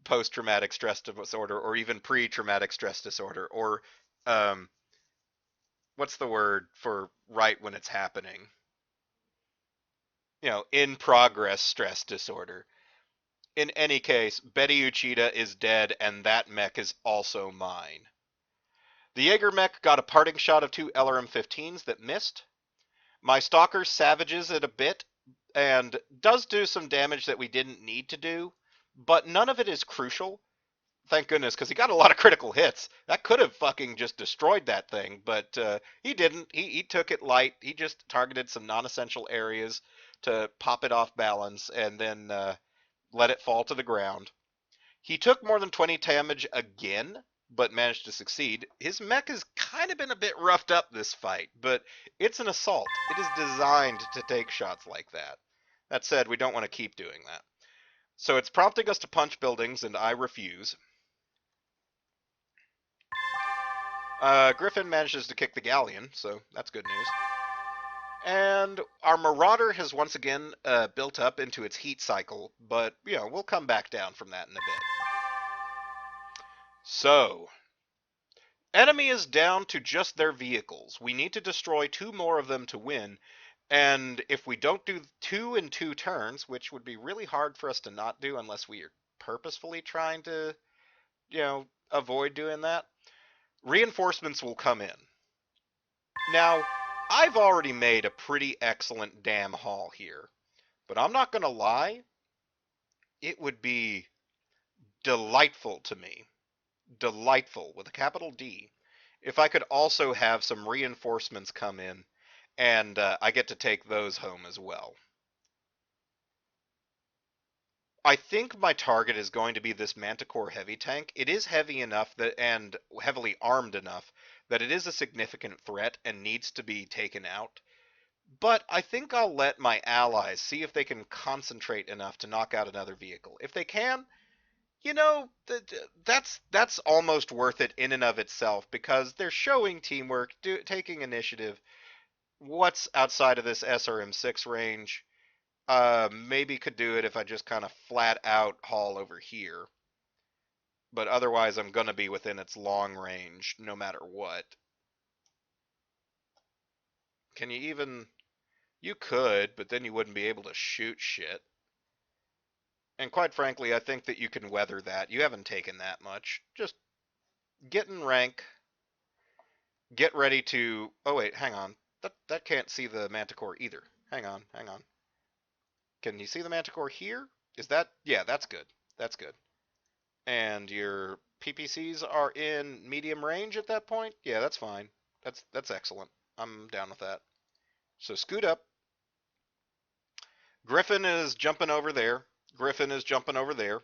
post-traumatic stress disorder, or even pre-traumatic stress disorder, or what's the word for right when it's happening? In progress stress disorder. In any case, Betty Uchida is dead, and that mech is also mine. The Jaeger mech got a parting shot of 2 LRM-15s that missed. My Stalker savages it a bit, and does do some damage that we didn't need to do, but none of it is crucial. Thank goodness, because he got a lot of critical hits. That could have fucking just destroyed that thing, but he didn't. He took it light. He just targeted some non-essential areas to pop it off balance, and then let it fall to the ground. He took more than 20 damage again, but managed to succeed. His mech has kind of been a bit roughed up this fight, but it's an assault. It is designed to take shots like that. That said, we don't want to keep doing that. So it's prompting us to punch buildings, and I refuse. Griffin manages to kick the galleon, so that's good news. And our Marauder has once again built up into its heat cycle, but, we'll come back down from that in a bit. So, enemy is down to just their vehicles. We need to destroy 2 more of them to win, and if we don't do 2 in 2 turns, which would be really hard for us to not do unless we are purposefully trying to, avoid doing that, reinforcements will come in. Now, I've already made a pretty excellent dam haul here, but I'm not going to lie, it would be delightful to me, delightful with a capital D, if I could also have some reinforcements come in and I get to take those home as well. I think my target is going to be this Manticore heavy tank. It is heavy enough that and heavily armed enough that it is a significant threat and needs to be taken out. But I think I'll let my allies see if they can concentrate enough to knock out another vehicle. If they can, that's almost worth it in and of itself because they're showing teamwork, taking initiative. What's outside of this SRM6 range? Maybe could do it if I just kind of flat out haul over here. But otherwise, I'm gonna be within its long range no matter what. Can you even? You could, but then you wouldn't be able to shoot shit. And quite frankly, I think that you can weather that. You haven't taken that much. Just get in rank. Get ready to. Oh wait, hang on. That can't see the Manticore either. Hang on, hang on. Can you see the Manticore here? Is that? Yeah, that's good. That's good. And your PPCs are in medium range at that point? Yeah, that's fine. That's excellent. I'm down with that. So scoot up. Griffin is jumping over there. Griffin is jumping over there.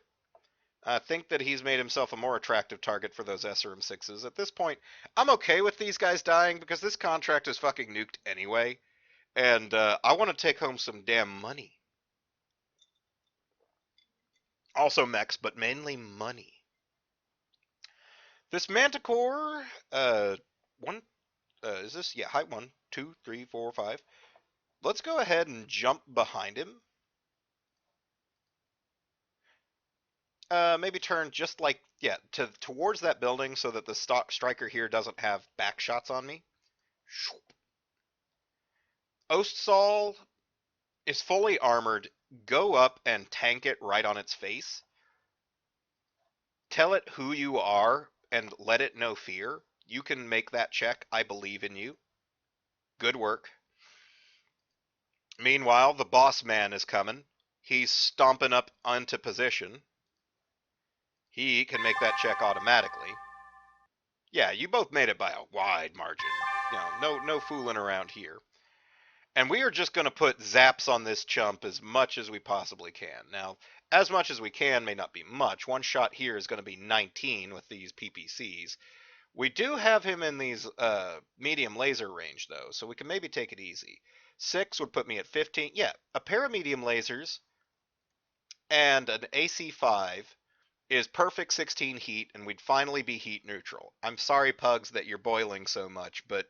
I think that he's made himself a more attractive target for those SRM6s. At this point, I'm okay with these guys dying because this contract is fucking nuked anyway. And I want to take home some damn money. Also mechs, but mainly money. This Manticore, one, is this? Yeah, height 1, 2, 3, 4, 5. Let's go ahead and jump behind him. Maybe turn just like, yeah, towards that building so that the striker here doesn't have back shots on me. Ostsal is fully armored. Go up and tank it right on its face. Tell it who you are and let it know fear. You can make that check. I believe in you. Good work. Meanwhile, the boss man is coming. He's stomping up onto position. He can make that check automatically. Yeah, you both made it by a wide margin. No fooling around here. And we are just going to put zaps on this chump as much as we possibly can. Now, as much as we can may not be much. One shot here is going to be 19 with these PPCs. We do have him in these medium laser range, though, so we can maybe take it easy. 6 would put me at 15. Yeah, a pair of medium lasers and an AC5 is perfect 16 heat, and we'd finally be heat neutral. I'm sorry, Pugs, that you're boiling so much, but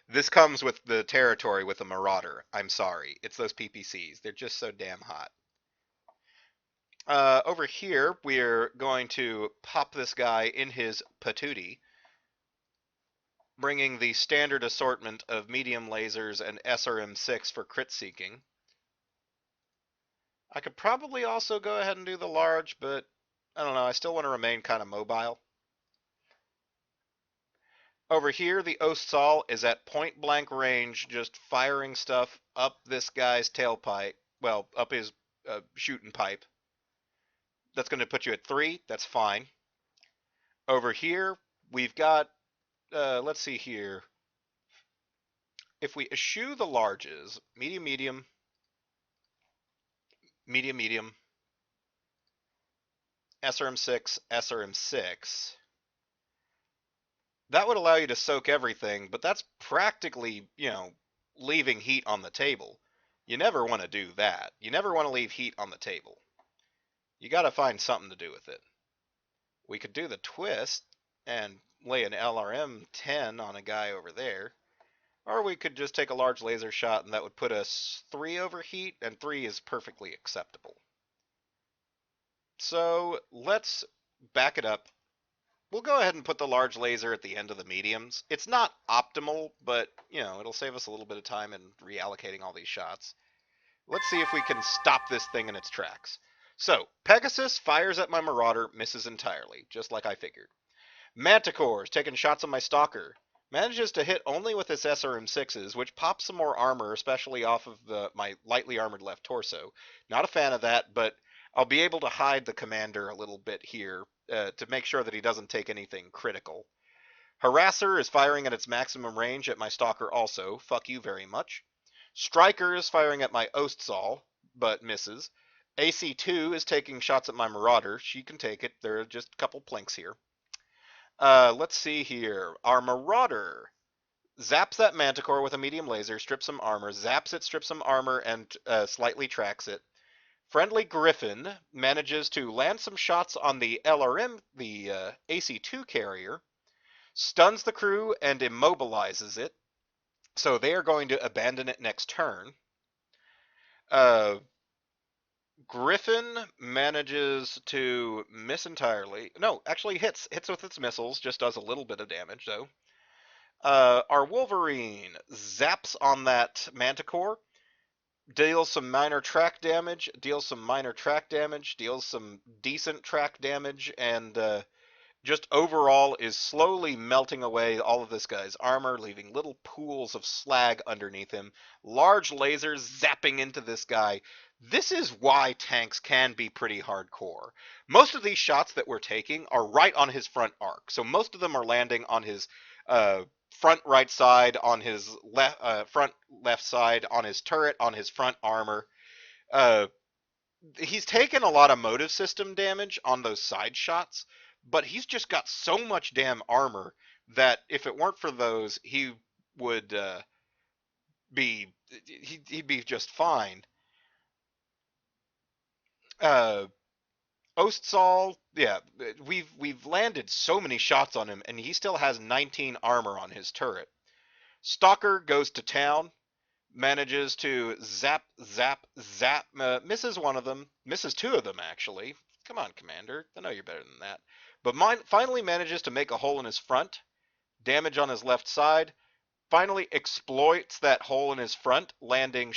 this comes with the territory with a Marauder. I'm sorry. It's those PPCs. They're just so damn hot. Over here, we're going to pop this guy in his patootie, bringing the standard assortment of medium lasers and SRM6 for crit seeking. I could probably also go ahead and do the large, but I don't know. I still want to remain kind of mobile. Over here, the Ostsal is at point blank range, just firing stuff up this guy's tailpipe. well, up his shooting pipe. That's going to put you at 3. That's fine. Over here, we've got, let's see here. If we eschew the larges, medium, medium, medium, medium, SRM6, SRM6, that would allow you to soak everything, but that's practically, leaving heat on the table. You never want to do that. You never want to leave heat on the table. You got to find something to do with it. We could do the twist and lay an LRM 10 on a guy over there. Or we could just take a large laser shot and that would put us 3 over heat, and 3 is perfectly acceptable. So let's back it up. We'll go ahead and put the large laser at the end of the mediums. It's not optimal, but, it'll save us a little bit of time in reallocating all these shots. Let's see if we can stop this thing in its tracks. So, Pegasus fires at my Marauder, misses entirely, just like I figured. Manticore is taking shots on my Stalker. Manages to hit only with his SRM6s, which pops some more armor, especially off of my lightly armored left torso. Not a fan of that, but I'll be able to hide the commander a little bit here to make sure that he doesn't take anything critical. Harasser is firing at its maximum range at my Stalker also. Fuck you very much. Striker is firing at my Ostsal, but misses. AC2 is taking shots at my Marauder. She can take it. There are just a couple plinks here. Let's see here. Our Marauder zaps that Manticore with a medium laser, strips some armor, zaps it, strips some armor, and slightly tracks it. Friendly Griffin manages to land some shots on the LRM, the AC2 carrier, stuns the crew, and immobilizes it. So they are going to abandon it next turn. Griffin manages to miss entirely. No, actually hits. Hits with its missiles, just does a little bit of damage, though. Our Wolverine zaps on that Manticore, deals some minor track damage, deals some minor track damage, deals some decent track damage, and just overall is slowly melting away all of this guy's armor, leaving little pools of slag underneath him. Large lasers zapping into this guy. This is why tanks can be pretty hardcore. Most of these shots that we're taking are right on his front arc, so most of them are landing on his front right side, on his front left side, on his turret, on his front armor. Uh, he's taken a lot of motive system damage on those side shots, but he's just got so much damn armor that if it weren't for those, he would be he'd be just fine. Uh, Ostsal, yeah, we've landed so many shots on him, and he still has 19 armor on his turret. Stalker goes to town, manages to zap, zap, zap, misses one of them, misses 2 of them actually. Come on, Commander, I know you're better than that. But finally manages to make a hole in his front, damage on his left side, finally exploits that hole in his front, landing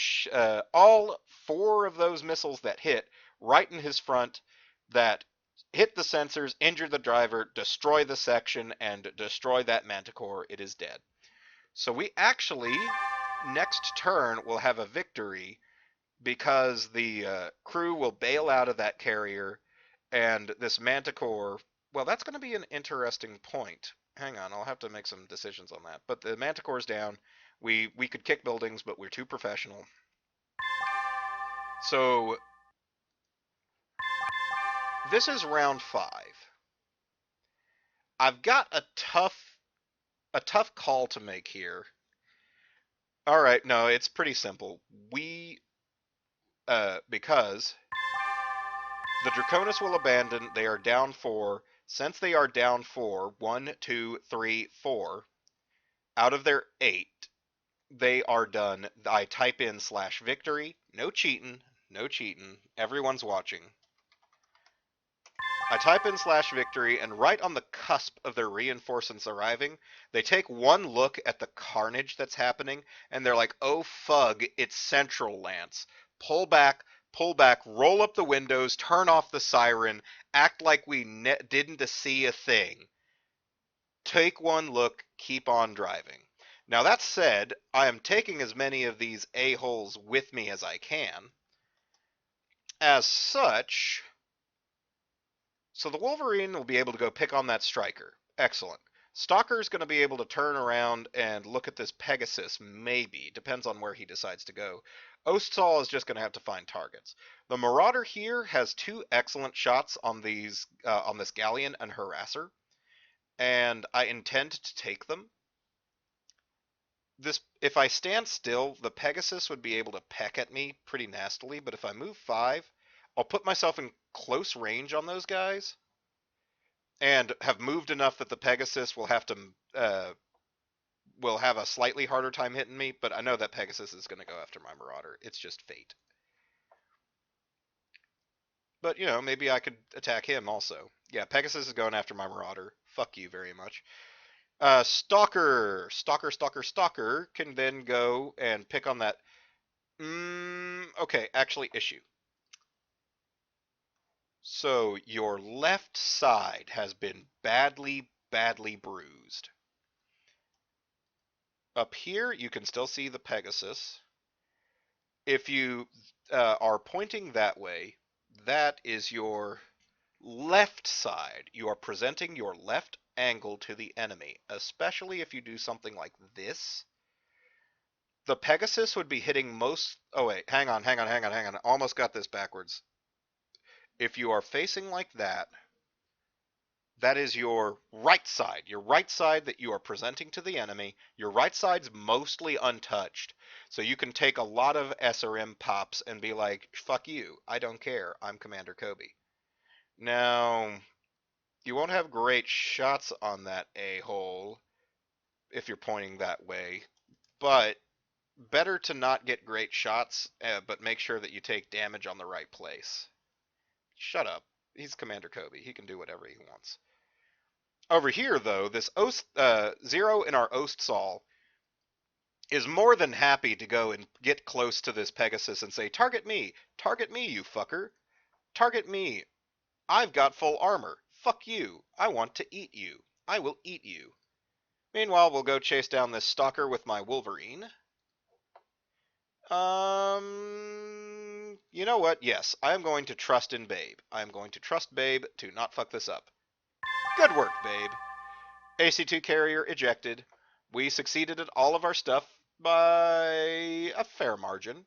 all 4 of those missiles that hit right in his front that hit the sensors, injure the driver, destroy the section, and destroy that Manticore. It is dead. So we actually, next turn, will have a victory because the crew will bail out of that carrier, and this Manticore, well, that's going to be an interesting point. Hang on, I'll have to make some decisions on that. But the Manticore's down. We could kick buildings, but we're too professional. So this is round 5. I've got a tough call to make here. All right, no, it's pretty simple. Because the Draconis will abandon. They are down 4. Since they are down 4, 1, 2, 3, 4, out of their 8, they are done. I type in /victory. No cheating. No cheating. Everyone's watching. I type in /victory, and right on the cusp of their reinforcements arriving, they take one look at the carnage that's happening, and they're like, oh fug, it's Central Lance. Pull back, roll up the windows, turn off the siren, act like we didn't see a thing. Take one look, keep on driving. Now that said, I am taking as many of these a-holes with me as I can. As such, so the Wolverine will be able to go pick on that striker. Excellent. Stalker's going to be able to turn around and look at this Pegasus, maybe. Depends on where he decides to go. Ostsaul is just going to have to find targets. The Marauder here has two excellent shots on these on this Galleon and Harasser, and I intend to take them. This, if I stand still, the Pegasus would be able to peck at me pretty nastily, but if I move 5, I'll put myself in close range on those guys and have moved enough that the Pegasus will have a slightly harder time hitting me, but I know that Pegasus is going to go after my Marauder. It's just fate. But, you know, maybe I could attack him also. Yeah, Pegasus is going after my Marauder. Fuck you very much. Stalker can then go and pick on that. Okay, actually, issue. So your left side has been badly, badly bruised. Up here, you can still see the Pegasus. If you are pointing that way, that is your left side. You are presenting your left angle to the enemy, especially if you do something like this. The Pegasus would be hitting most... Oh wait, hang on. Almost got this backwards. If you are facing like that, that is your right side. Your right side that you are presenting to the enemy. Your right side's mostly untouched. So you can take a lot of SRM pops and be like, fuck you, I don't care, I'm Commander Koby. Now, you won't have great shots on that a-hole if you're pointing that way, but better to not get great shots, but make sure that you take damage on the right place. Shut up. He's Commander Koby. He can do whatever he wants. Over here, though, this Zero in our Ostsaul is more than happy to go and get close to this Pegasus and say, target me, you fucker. Target me. I've got full armor. Fuck you. I want to eat you. I will eat you. Meanwhile, we'll go chase down this stalker with my Wolverine. You know what? Yes, I am going to trust in Babe. I am going to trust Babe to not fuck this up. Good work, Babe. AC2 carrier ejected. We succeeded at all of our stuff by a fair margin.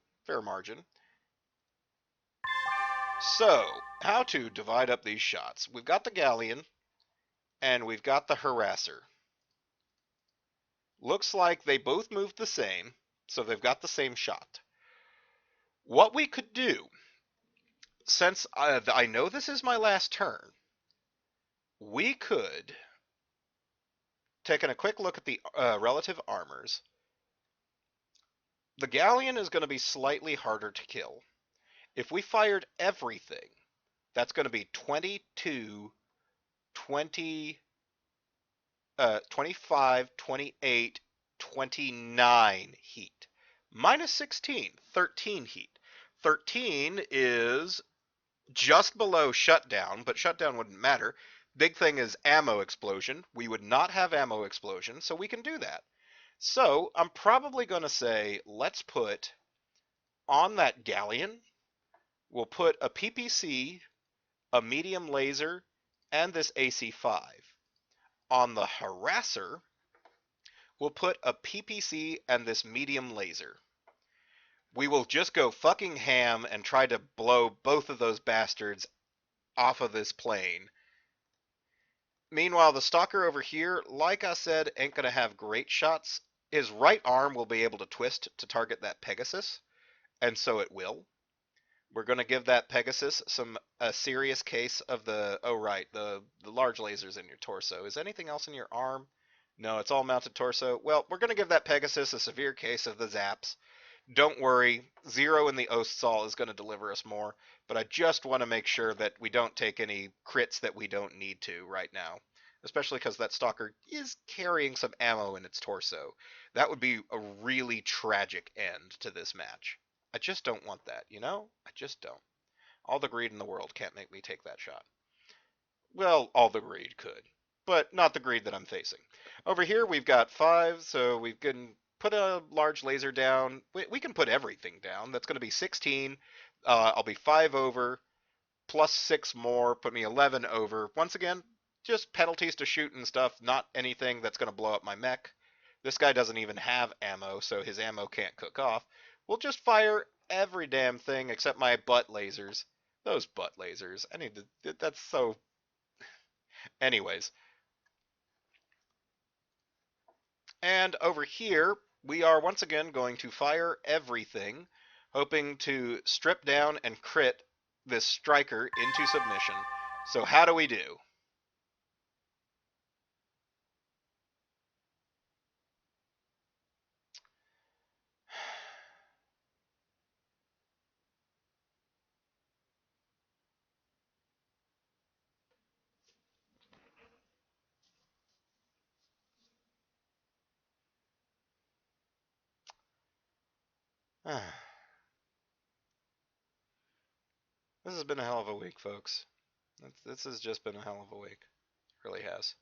So, how to divide up these shots. We've got the Galleon, and we've got the Harasser. Looks like they both moved the same, so they've got the same shot. What we could do, since I know this is my last turn, we could, taking a quick look at the relative armors, the Galleon is going to be slightly harder to kill. If we fired everything, that's going to be 22, 20, 25, 28, 29 heat. Minus 16, 13 heat. 13 is just below shutdown, but shutdown wouldn't matter. Big thing is ammo explosion. We would not have ammo explosion, so we can do that. So I'm probably going to say, let's put on that Galleon, we'll put a PPC, a medium laser, and this AC5. On the Harasser, we'll put a PPC and this medium laser. We will just go fucking ham and try to blow both of those bastards off of this plane. Meanwhile, the Stalker over here, like I said, ain't going to have great shots. His right arm will be able to twist to target that Pegasus, and so it will. We're going to give that Pegasus a serious case of the... Oh, right, the large lasers in your torso. Is anything else in your arm? No, it's all mounted torso. Well, we're going to give that Pegasus a severe case of the zaps. Don't worry, Zero in the Ostsaul is going to deliver us more, but I just want to make sure that we don't take any crits that we don't need to right now. Especially because that Stalker is carrying some ammo in its torso. That would be a really tragic end to this match. I just don't want that, you know? I just don't. All the greed in the world can't make me take that shot. Well, all the greed could, but not the greed that I'm facing. Over here we've got 5, so we can put a large laser down. We can put everything down. That's going to be 16. I'll be 5 over, plus 6 more, put me 11 over. Once again, just penalties to shoot and stuff, not anything that's going to blow up my mech. This guy doesn't even have ammo, so his ammo can't cook off. We'll just fire every damn thing except my butt lasers. Those butt lasers. I need to. That's so. Anyways. And over here, we are once again going to fire everything, hoping to strip down and crit this striker into submission. So how do we do? This has been a hell of a week, folks. This has just been a hell of a week. It really has.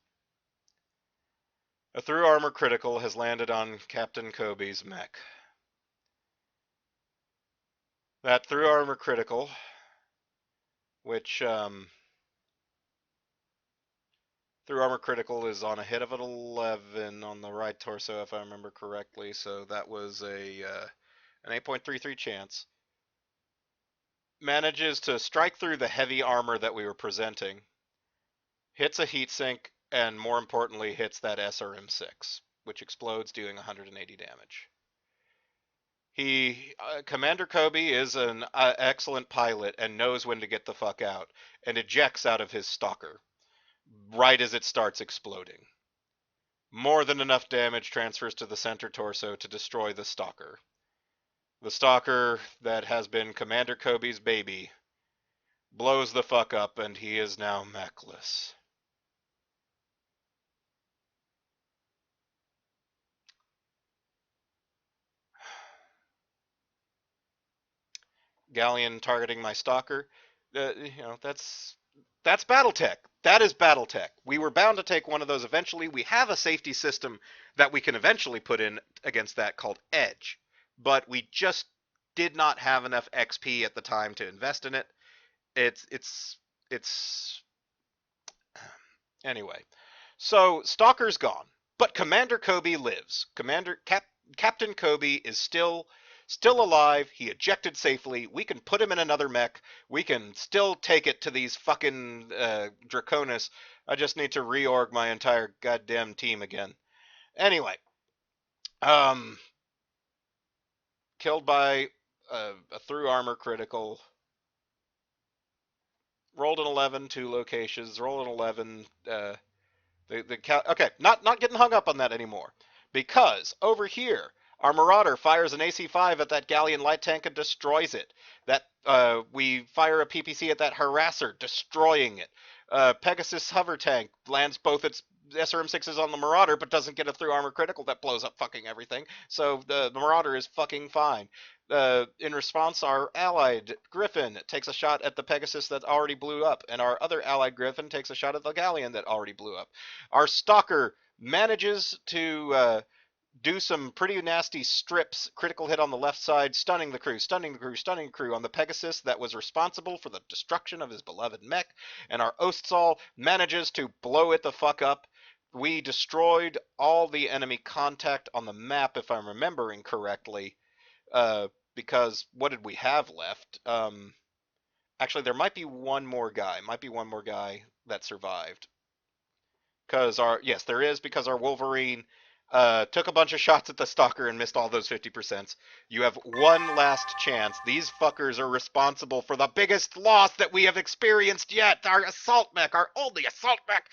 A through armor critical has landed on Captain Koby's mech. That through armor critical, which through armor critical is on a hit of an 11 on the right torso, if I remember correctly. So that was an 8.33 chance. Manages to strike through the heavy armor that we were presenting, hits a heatsink, and more importantly, hits that SRM-6, which explodes, doing 180 damage. Commander Koby is an excellent pilot and knows when to get the fuck out, and ejects out of his stalker right as it starts exploding. More than enough damage transfers to the center torso to destroy the stalker. The stalker that has been Commander Koby's baby blows the fuck up, and he is now mechless. Galleon targeting my stalker. That's BattleTech. That is BattleTech. We were bound to take one of those eventually. We have a safety system that we can eventually put in against that called Edge, but we just did not have enough XP at the time to invest in it. It's anyway. So Stalker's gone, but Commander Koby lives. Captain Koby is still alive. He ejected safely. We can put him in another mech. We can still take it to these fucking Draconis. I just need to reorg my entire goddamn team again. Anyway, um, killed by a through armor critical. Rolled an 11, 2 locations. Rolled an 11. Okay, not getting hung up on that anymore, because over here our Marauder fires an AC-5 at that Galleon light tank and destroys it. That we fire a PPC at that Harasser, destroying it. Pegasus hover tank lands both its SRM-6s on the Marauder, but doesn't get a through armor critical that blows up fucking everything. So the Marauder is fucking fine. In response, our allied Griffin takes a shot at the Pegasus that already blew up, and our other allied Griffin takes a shot at the Galleon that already blew up. Our Stalker manages to do some pretty nasty strips, critical hit on the left side, stunning the crew on the Pegasus that was responsible for the destruction of his beloved mech, and our Ostsal manages to blow it the fuck up. We destroyed all the enemy contact on the map, if I'm remembering correctly, because what did we have left? Actually, there might be one more guy. That survived. Yes, there is, because our Wolverine took a bunch of shots at the Stalker and missed all those 50%. You have one last chance. These fuckers are responsible for the biggest loss that we have experienced yet. Our assault mech, our only assault mech.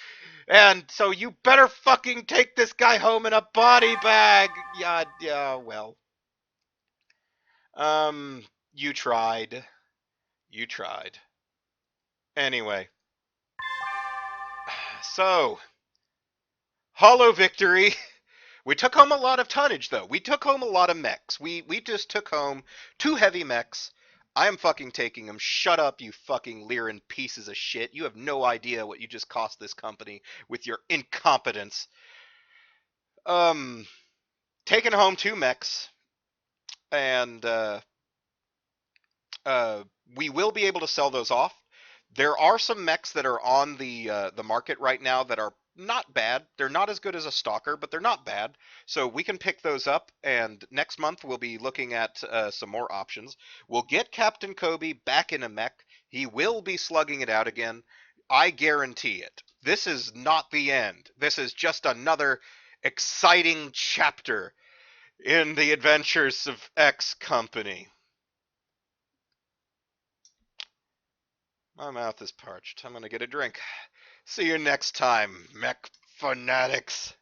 And so you better fucking take this guy home in a body bag. Yeah, well. You tried. You tried. Anyway. So, hollow victory. We took home a lot of tonnage, though. We took home a lot of mechs. We just took home 2 heavy mechs. I am fucking taking them. Shut up, you fucking Lyran pieces of shit. You have no idea what you just cost this company with your incompetence. Taking home 2 mechs and we will be able to sell those off. There are some mechs that are on the market right now that are not bad. They're not as good as a stalker, but they're not bad. So we can pick those up. And next month we'll be looking at some more options. We'll get Captain Koby back in a mech. He will be slugging it out again. I guarantee it. This is not the end. This is just another exciting chapter in the adventures of X Company. My mouth is parched. I'm gonna get a drink. See you next time, mech fanatics.